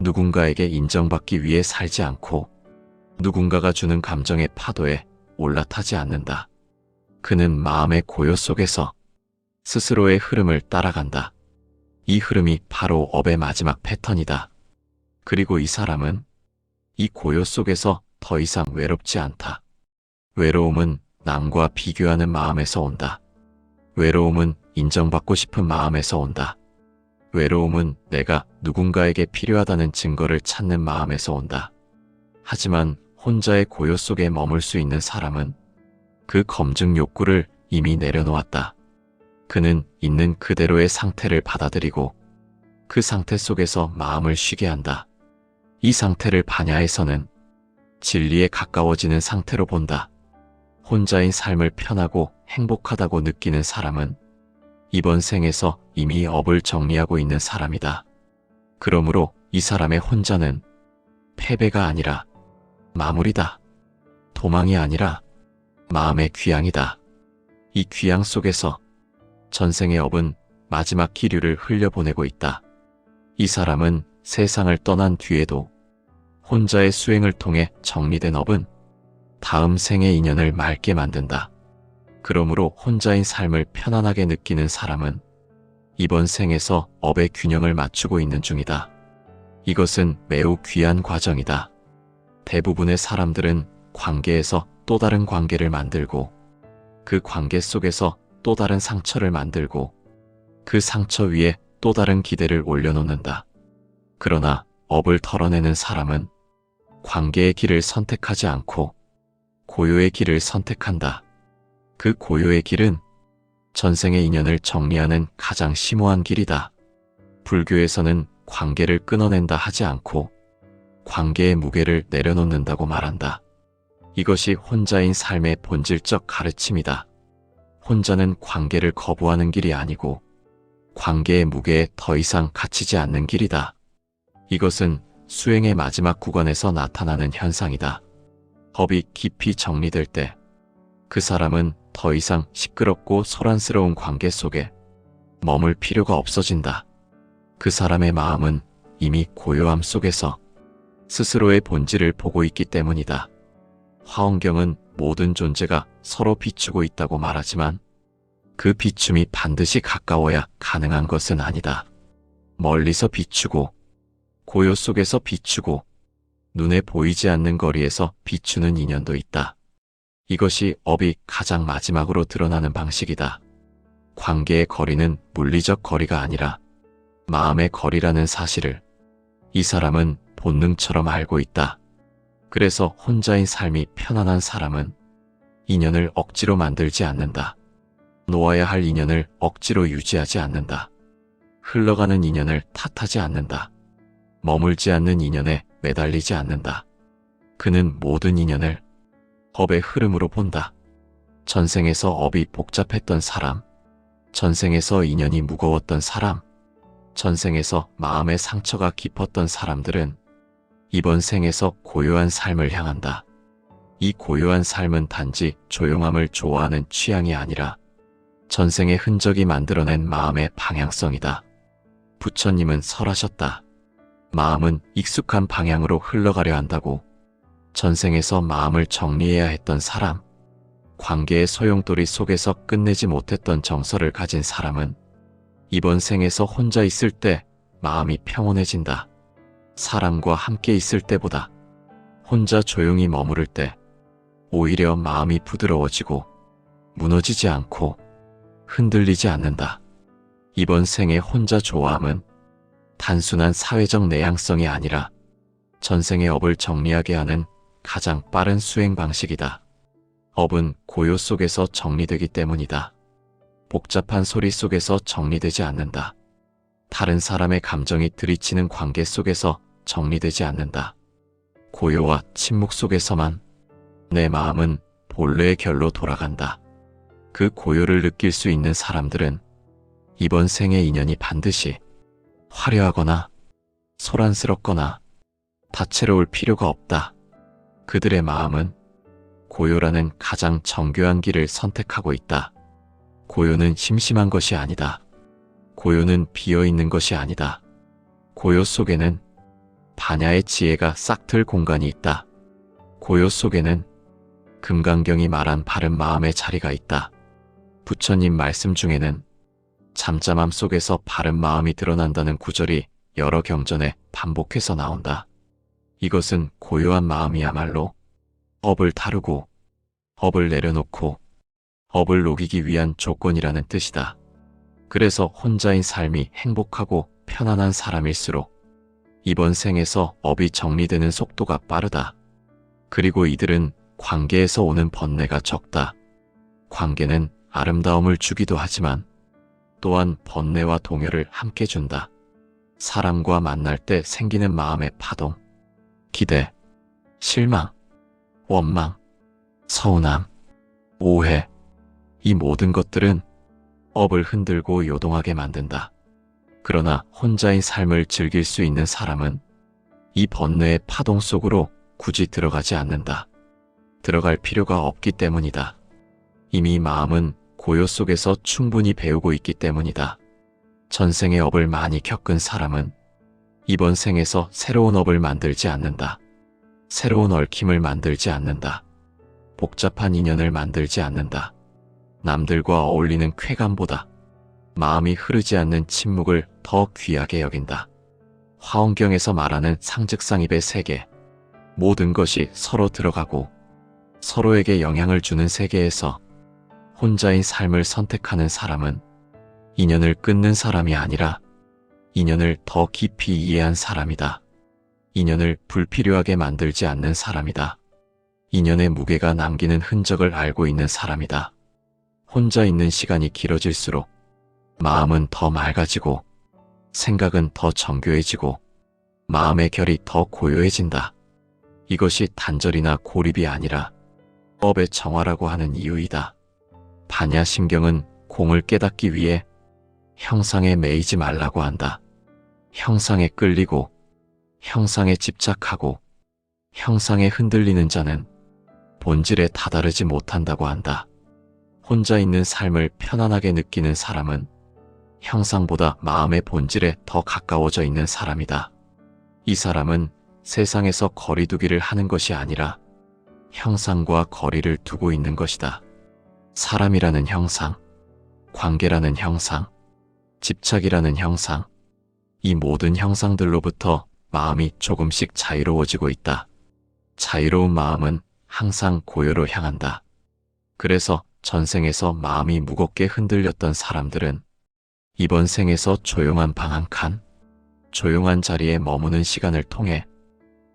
누군가에게 인정받기 위해 살지 않고, 누군가가 주는 감정의 파도에 올라타지 않는다. 그는 마음의 고요 속에서 스스로의 흐름을 따라간다. 이 흐름이 바로 업의 마지막 패턴이다. 그리고 이 사람은 이 고요 속에서 더 이상 외롭지 않다. 외로움은 남과 비교하는 마음에서 온다. 외로움은 인정받고 싶은 마음에서 온다. 외로움은 내가 누군가에게 필요하다는 증거를 찾는 마음에서 온다. 하지만 혼자의 고요 속에 머물 수 있는 사람은 그 검증 욕구를 이미 내려놓았다. 그는 있는 그대로의 상태를 받아들이고 그 상태 속에서 마음을 쉬게 한다. 이 상태를 반야에서는 진리에 가까워지는 상태로 본다. 혼자인 삶을 편하고 행복하다고 느끼는 사람은 이번 생에서 이미 업을 정리하고 있는 사람이다. 그러므로 이 사람의 혼자는 패배가 아니라 마무리다. 도망이 아니라 마음의 귀향이다. 이 귀향 속에서 전생의 업은 마지막 기류를 흘려보내고 있다. 이 사람은 세상을 떠난 뒤에도 혼자의 수행을 통해 정리된 업은 다음 생의 인연을 맑게 만든다. 그러므로 혼자인 삶을 편안하게 느끼는 사람은 이번 생에서 업의 균형을 맞추고 있는 중이다. 이것은 매우 귀한 과정이다. 대부분의 사람들은 관계에서 또 다른 관계를 만들고 그 관계 속에서 또 다른 상처를 만들고 그 상처 위에 또 다른 기대를 올려놓는다. 그러나 업을 털어내는 사람은 관계의 길을 선택하지 않고 고요의 길을 선택한다. 그 고요의 길은 전생의 인연을 정리하는 가장 심오한 길이다. 불교에서는 관계를 끊어낸다 하지 않고 관계의 무게를 내려놓는다고 말한다. 이것이 혼자인 삶의 본질적 가르침이다. 혼자는 관계를 거부하는 길이 아니고 관계의 무게에 더 이상 갇히지 않는 길이다. 이것은 수행의 마지막 구간에서 나타나는 현상이다. 업이 깊이 정리될 때 그 사람은 더 이상 시끄럽고 소란스러운 관계 속에 머물 필요가 없어진다. 그 사람의 마음은 이미 고요함 속에서 스스로의 본질을 보고 있기 때문이다. 화엄경은 모든 존재가 서로 비추고 있다고 말하지만 그 비춤이 반드시 가까워야 가능한 것은 아니다. 멀리서 비추고 고요 속에서 비추고 눈에 보이지 않는 거리에서 비추는 인연도 있다. 이것이 업이 가장 마지막으로 드러나는 방식이다. 관계의 거리는 물리적 거리가 아니라 마음의 거리라는 사실을 이 사람은 본능처럼 알고 있다. 그래서 혼자인 삶이 편안한 사람은 인연을 억지로 만들지 않는다. 놓아야 할 인연을 억지로 유지하지 않는다. 흘러가는 인연을 탓하지 않는다. 머물지 않는 인연에 매달리지 않는다. 그는 모든 인연을 업의 흐름으로 본다. 전생에서 업이 복잡했던 사람, 전생에서 인연이 무거웠던 사람, 전생에서 마음의 상처가 깊었던 사람들은 이번 생에서 고요한 삶을 향한다. 이 고요한 삶은 단지 조용함을 좋아하는 취향이 아니라 전생의 흔적이 만들어낸 마음의 방향성이다. 부처님은 설하셨다. 마음은 익숙한 방향으로 흘러가려 한다고. 전생에서 마음을 정리해야 했던 사람, 관계의 소용돌이 속에서 끝내지 못했던 정서를 가진 사람은 이번 생에서 혼자 있을 때 마음이 평온해진다. 사람과 함께 있을 때보다 혼자 조용히 머무를 때 오히려 마음이 부드러워지고 무너지지 않고 흔들리지 않는다. 이번 생의 혼자 좋아함은 단순한 사회적 내향성이 아니라 전생의 업을 정리하게 하는 가장 빠른 수행 방식이다. 업은 고요 속에서 정리되기 때문이다. 복잡한 소리 속에서 정리되지 않는다. 다른 사람의 감정이 들이치는 관계 속에서 정리되지 않는다. 고요와 침묵 속에서만 내 마음은 본래의 결로 돌아간다. 그 고요를 느낄 수 있는 사람들은 이번 생의 인연이 반드시 화려하거나 소란스럽거나 다채로울 필요가 없다. 그들의 마음은 고요라는 가장 정교한 길을 선택하고 있다. 고요는 심심한 것이 아니다. 고요는 비어있는 것이 아니다. 고요 속에는 반야의 지혜가 싹틀 공간이 있다. 고요 속에는 금강경이 말한 바른 마음의 자리가 있다. 부처님 말씀 중에는 잠잠함 속에서 바른 마음이 드러난다는 구절이 여러 경전에 반복해서 나온다. 이것은 고요한 마음이야말로 업을 다루고 업을 내려놓고 업을 녹이기 위한 조건이라는 뜻이다. 그래서 혼자인 삶이 행복하고 편안한 사람일수록 이번 생에서 업이 정리되는 속도가 빠르다. 그리고 이들은 관계에서 오는 번뇌가 적다. 관계는 아름다움을 주기도 하지만 또한 번뇌와 동요를 함께 준다. 사람과 만날 때 생기는 마음의 파동, 기대, 실망, 원망, 서운함, 오해, 이 모든 것들은 업을 흔들고 요동하게 만든다. 그러나 혼자인 삶을 즐길 수 있는 사람은 이 번뇌의 파동 속으로 굳이 들어가지 않는다. 들어갈 필요가 없기 때문이다. 이미 마음은 고요 속에서 충분히 배우고 있기 때문이다. 전생의 업을 많이 겪은 사람은 이번 생에서 새로운 업을 만들지 않는다. 새로운 얽힘을 만들지 않는다. 복잡한 인연을 만들지 않는다. 남들과 어울리는 쾌감보다 마음이 흐르지 않는 침묵을 더 귀하게 여긴다. 화엄경에서 말하는 상즉상입의 세계, 모든 것이 서로 들어가고 서로에게 영향을 주는 세계에서 혼자인 삶을 선택하는 사람은 인연을 끊는 사람이 아니라 인연을 더 깊이 이해한 사람이다. 인연을 불필요하게 만들지 않는 사람이다. 인연의 무게가 남기는 흔적을 알고 있는 사람이다. 혼자 있는 시간이 길어질수록 마음은 더 맑아지고 생각은 더 정교해지고 마음의 결이 더 고요해진다. 이것이 단절이나 고립이 아니라 업의 정화라고 하는 이유이다. 반야심경은 공을 깨닫기 위해 형상에 매이지 말라고 한다. 형상에 끌리고 형상에 집착하고 형상에 흔들리는 자는 본질에 다다르지 못한다고 한다. 혼자 있는 삶을 편안하게 느끼는 사람은 형상보다 마음의 본질에 더 가까워져 있는 사람이다. 이 사람은 세상에서 거리두기를 하는 것이 아니라 형상과 거리를 두고 있는 것이다. 사람이라는 형상, 관계라는 형상, 집착이라는 형상, 이 모든 형상들로부터 마음이 조금씩 자유로워지고 있다. 자유로운 마음은 항상 고요로 향한다. 그래서 전생에서 마음이 무겁게 흔들렸던 사람들은 이번 생에서 조용한 방 한 칸, 조용한 자리에 머무는 시간을 통해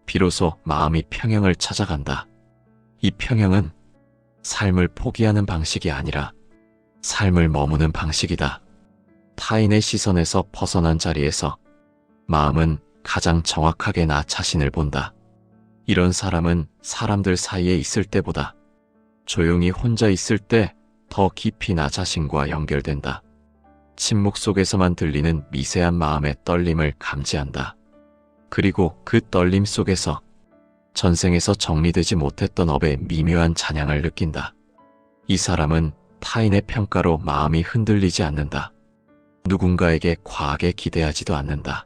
비로소 마음이 평형을 찾아간다. 이 평형은 삶을 포기하는 방식이 아니라 삶을 머무는 방식이다. 타인의 시선에서 벗어난 자리에서 마음은 가장 정확하게 나 자신을 본다. 이런 사람은 사람들 사이에 있을 때보다 조용히 혼자 있을 때 더 깊이 나 자신과 연결된다. 침묵 속에서만 들리는 미세한 마음의 떨림을 감지한다. 그리고 그 떨림 속에서 전생에서 정리되지 못했던 업의 미묘한 잔향을 느낀다. 이 사람은 타인의 평가로 마음이 흔들리지 않는다. 누군가에게 과하게 기대하지도 않는다.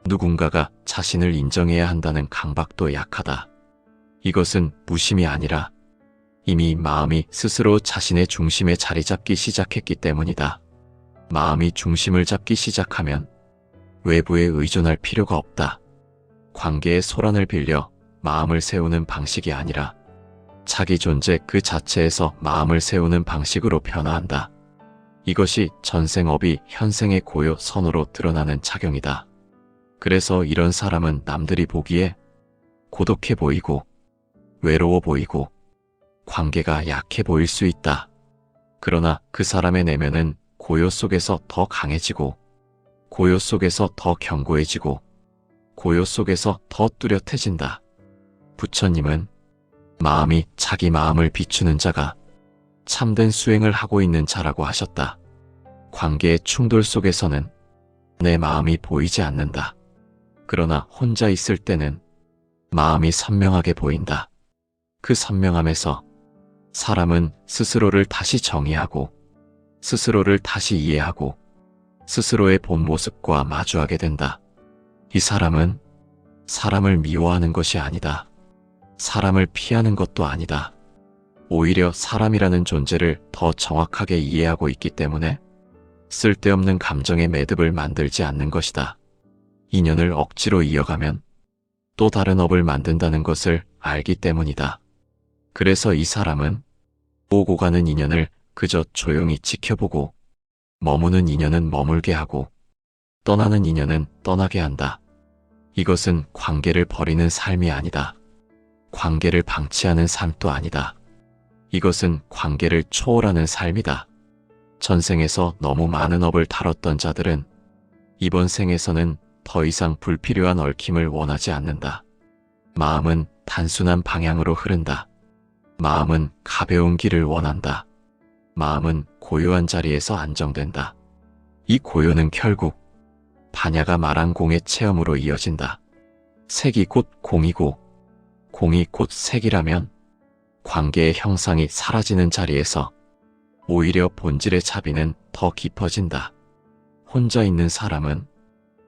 누군가가 자신을 인정해야 한다는 강박도 약하다. 이것은 무심이 아니라 이미 마음이 스스로 자신의 중심에 자리 잡기 시작했기 때문이다. 마음이 중심을 잡기 시작하면 외부에 의존할 필요가 없다. 관계의 소란을 빌려 마음을 세우는 방식이 아니라 자기 존재 그 자체에서 마음을 세우는 방식으로 변화한다. 이것이 전생업이 현생의 고요 선으로 드러나는 작용이다. 그래서 이런 사람은 남들이 보기에 고독해 보이고 외로워 보이고 관계가 약해 보일 수 있다. 그러나 그 사람의 내면은 고요 속에서 더 강해지고 고요 속에서 더 견고해지고 고요 속에서 더 뚜렷해진다. 부처님은 마음이 자기 마음을 비추는 자가 참된 수행을 하고 있는 자라고 하셨다. 관계의 충돌 속에서는 내 마음이 보이지 않는다. 그러나 혼자 있을 때는 마음이 선명하게 보인다. 그 선명함에서 사람은 스스로를 다시 정의하고 스스로를 다시 이해하고 스스로의 본 모습과 마주하게 된다. 이 사람은 사람을 미워하는 것이 아니다. 사람을 피하는 것도 아니다. 오히려 사람이라는 존재를 더 정확하게 이해하고 있기 때문에 쓸데없는 감정의 매듭을 만들지 않는 것이다. 인연을 억지로 이어가면 또 다른 업을 만든다는 것을 알기 때문이다. 그래서 이 사람은 오고 가는 인연을 그저 조용히 지켜보고 머무는 인연은 머물게 하고 떠나는 인연은 떠나게 한다. 이것은 관계를 버리는 삶이 아니다. 관계를 방치하는 삶도 아니다. 이것은 관계를 초월하는 삶이다. 전생에서 너무 많은 업을 다뤘던 자들은 이번 생에서는 더 이상 불필요한 얽힘을 원하지 않는다. 마음은 단순한 방향으로 흐른다. 마음은 가벼운 길을 원한다. 마음은 고요한 자리에서 안정된다. 이 고요는 결국 반야가 말한 공의 체험으로 이어진다. 색이 곧 공이고 공이 곧 색이라면 관계의 형상이 사라지는 자리에서 오히려 본질의 차비는 더 깊어진다. 혼자 있는 사람은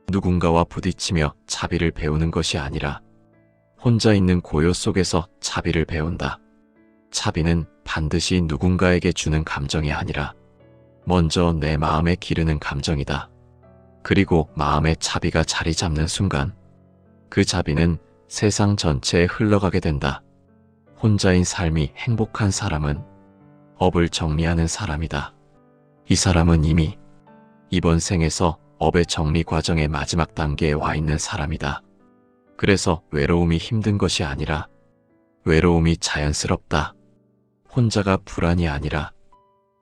누군가와 부딪히며 차비를 배우는 것이 아니라 혼자 있는 고요 속에서 차비를 배운다. 차비는 반드시 누군가에게 주는 감정이 아니라 먼저 내 마음에 기르는 감정이다. 그리고 마음의 차비가 자리 잡는 순간 그 차비는 세상 전체에 흘러가게 된다. 혼자인 삶이 행복한 사람은 업을 정리하는 사람이다. 이 사람은 이미 이번 생에서 업의 정리 과정의 마지막 단계에 와 있는 사람이다. 그래서 외로움이 힘든 것이 아니라 외로움이 자연스럽다. 혼자가 불안이 아니라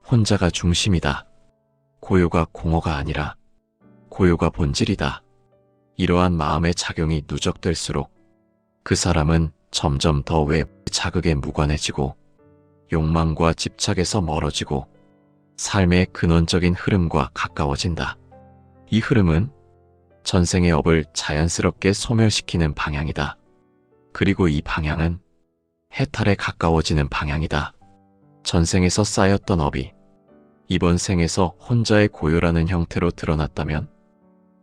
혼자가 중심이다. 고요가 공허가 아니라 고요가 본질이다. 이러한 마음의 작용이 누적될수록 그 사람은 점점 더 외부 자극에 무관해지고 욕망과 집착에서 멀어지고 삶의 근원적인 흐름과 가까워진다. 이 흐름은 전생의 업을 자연스럽게 소멸시키는 방향이다. 그리고 이 방향은 해탈에 가까워지는 방향이다. 전생에서 쌓였던 업이 이번 생에서 혼자의 고요라는 형태로 드러났다면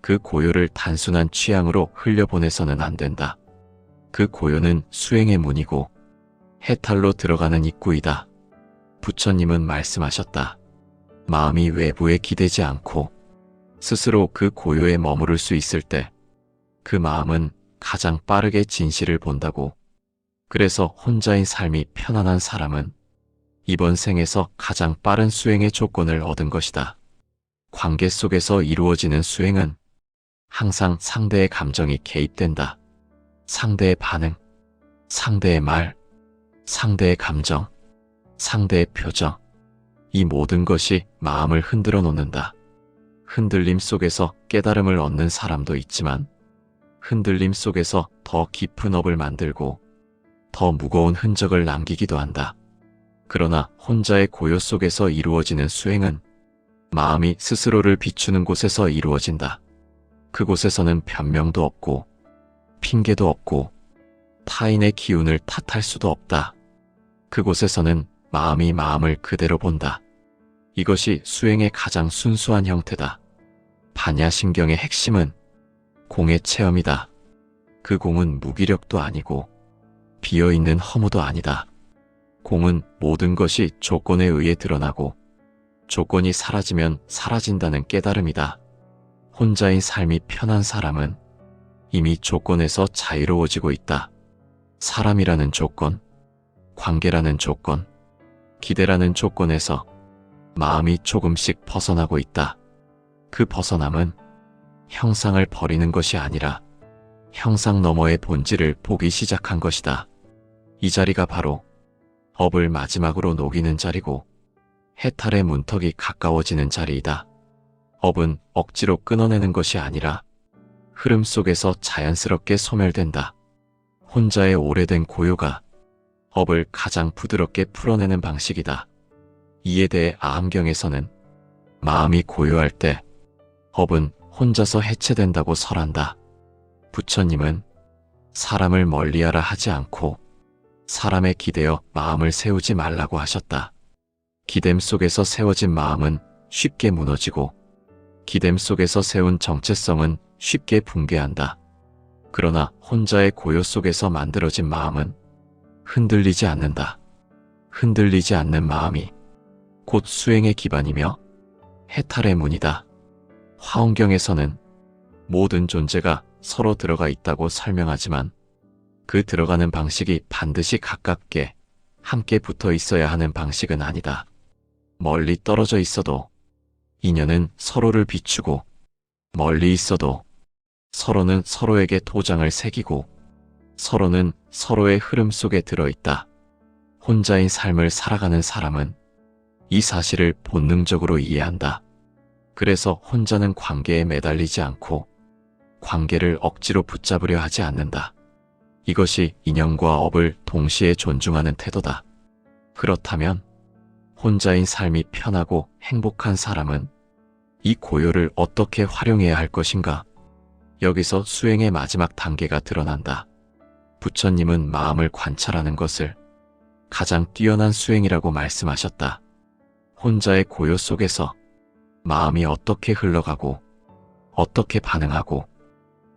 그 고요를 단순한 취향으로 흘려보내서는 안 된다. 그 고요는 수행의 문이고 해탈로 들어가는 입구이다. 부처님은 말씀하셨다. 마음이 외부에 기대지 않고 스스로 그 고요에 머무를 수 있을 때 그 마음은 가장 빠르게 진실을 본다고. 그래서 혼자인 삶이 편안한 사람은 이번 생에서 가장 빠른 수행의 조건을 얻은 것이다. 관계 속에서 이루어지는 수행은 항상 상대의 감정이 개입된다. 상대의 반응, 상대의 말, 상대의 감정, 상대의 표정, 이 모든 것이 마음을 흔들어 놓는다. 흔들림 속에서 깨달음을 얻는 사람도 있지만 흔들림 속에서 더 깊은 업을 만들고 더 무거운 흔적을 남기기도 한다. 그러나 혼자의 고요 속에서 이루어지는 수행은 마음이 스스로를 비추는 곳에서 이루어진다. 그곳에서는 변명도 없고 핑계도 없고 타인의 기운을 탓할 수도 없다. 그곳에서는 마음이 마음을 그대로 본다. 이것이 수행의 가장 순수한 형태다. 반야신경의 핵심은 공의 체험이다. 그 공은 무기력도 아니고 비어있는 허무도 아니다. 공은 모든 것이 조건에 의해 드러나고 조건이 사라지면 사라진다는 깨달음이다. 혼자인 삶이 편한 사람은 이미 조건에서 자유로워지고 있다. 사람이라는 조건, 관계라는 조건, 기대라는 조건에서 마음이 조금씩 벗어나고 있다. 그 벗어남은 형상을 버리는 것이 아니라 형상 너머의 본질을 보기 시작한 것이다. 이 자리가 바로 업을 마지막으로 녹이는 자리고 해탈의 문턱이 가까워지는 자리이다. 업은 억지로 끊어내는 것이 아니라 흐름 속에서 자연스럽게 소멸된다. 혼자의 오래된 고요가 업을 가장 부드럽게 풀어내는 방식이다. 이에 대해 아함경에서는 마음이 고요할 때 업은 혼자서 해체된다고 설한다. 부처님은 사람을 멀리하라 하지 않고 사람에 기대어 마음을 세우지 말라고 하셨다. 기댐 속에서 세워진 마음은 쉽게 무너지고 기댐 속에서 세운 정체성은 쉽게 붕괴한다. 그러나 혼자의 고요 속에서 만들어진 마음은 흔들리지 않는다. 흔들리지 않는 마음이 곧 수행의 기반이며 해탈의 문이다. 화엄경에서는 모든 존재가 서로 들어가 있다고 설명하지만 그 들어가는 방식이 반드시 가깝게 함께 붙어 있어야 하는 방식은 아니다. 멀리 떨어져 있어도 인연은 서로를 비추고 멀리 있어도 서로는 서로에게 도장을 새기고 서로는 서로의 흐름 속에 들어있다. 혼자인 삶을 살아가는 사람은 이 사실을 본능적으로 이해한다. 그래서 혼자는 관계에 매달리지 않고 관계를 억지로 붙잡으려 하지 않는다. 이것이 인연과 업을 동시에 존중하는 태도다. 그렇다면 혼자인 삶이 편하고 행복한 사람은 이 고요를 어떻게 활용해야 할 것인가? 여기서 수행의 마지막 단계가 드러난다. 부처님은 마음을 관찰하는 것을 가장 뛰어난 수행이라고 말씀하셨다. 혼자의 고요 속에서 마음이 어떻게 흘러가고 어떻게 반응하고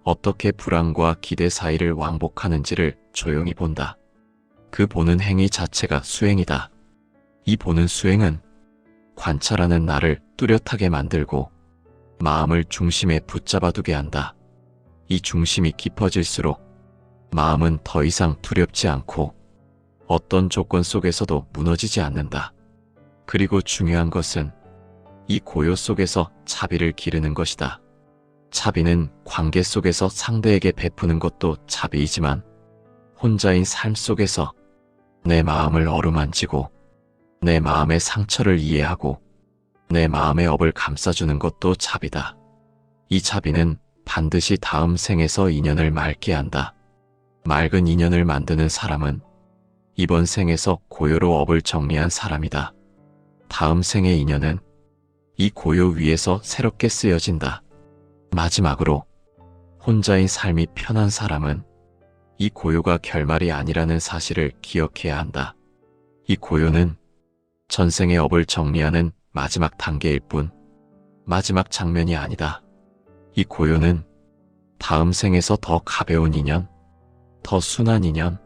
어떻게 불안과 기대 사이를 왕복하는지를 조용히 본다. 그 보는 행위 자체가 수행이다. 이 보는 수행은 관찰하는 나를 뚜렷하게 만들고 마음을 중심에 붙잡아두게 한다. 이 중심이 깊어질수록 마음은 더 이상 두렵지 않고 어떤 조건 속에서도 무너지지 않는다. 그리고 중요한 것은 이 고요 속에서 자비를 기르는 것이다. 자비는 관계 속에서 상대에게 베푸는 것도 자비이지만 혼자인 삶 속에서 내 마음을 어루만지고 내 마음의 상처를 이해하고 내 마음의 업을 감싸주는 것도 자비다. 이 자비는 반드시 다음 생에서 인연을 맑게 한다. 맑은 인연을 만드는 사람은 이번 생에서 고요로 업을 정리한 사람이다. 다음 생의 인연은 이 고요 위에서 새롭게 쓰여진다. 마지막으로 혼자인 삶이 편한 사람은 이 고요가 결말이 아니라는 사실을 기억해야 한다. 이 고요는 전생의 업을 정리하는 마지막 단계일 뿐 마지막 장면이 아니다. 이 고요는 다음 생에서 더 가벼운 인연, 더 순한 인연,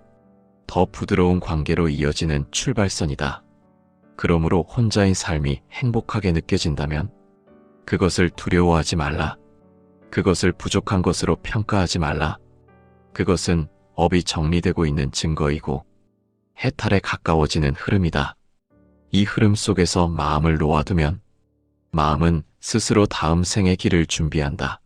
더 부드러운 관계로 이어지는 출발선이다. 그러므로 혼자인 삶이 행복하게 느껴진다면 그것을 두려워하지 말라. 그것을 부족한 것으로 평가하지 말라. 그것은 업이 정리되고 있는 증거이고 해탈에 가까워지는 흐름이다. 이 흐름 속에서 마음을 놓아두면 마음은 스스로 다음 생의 길을 준비한다.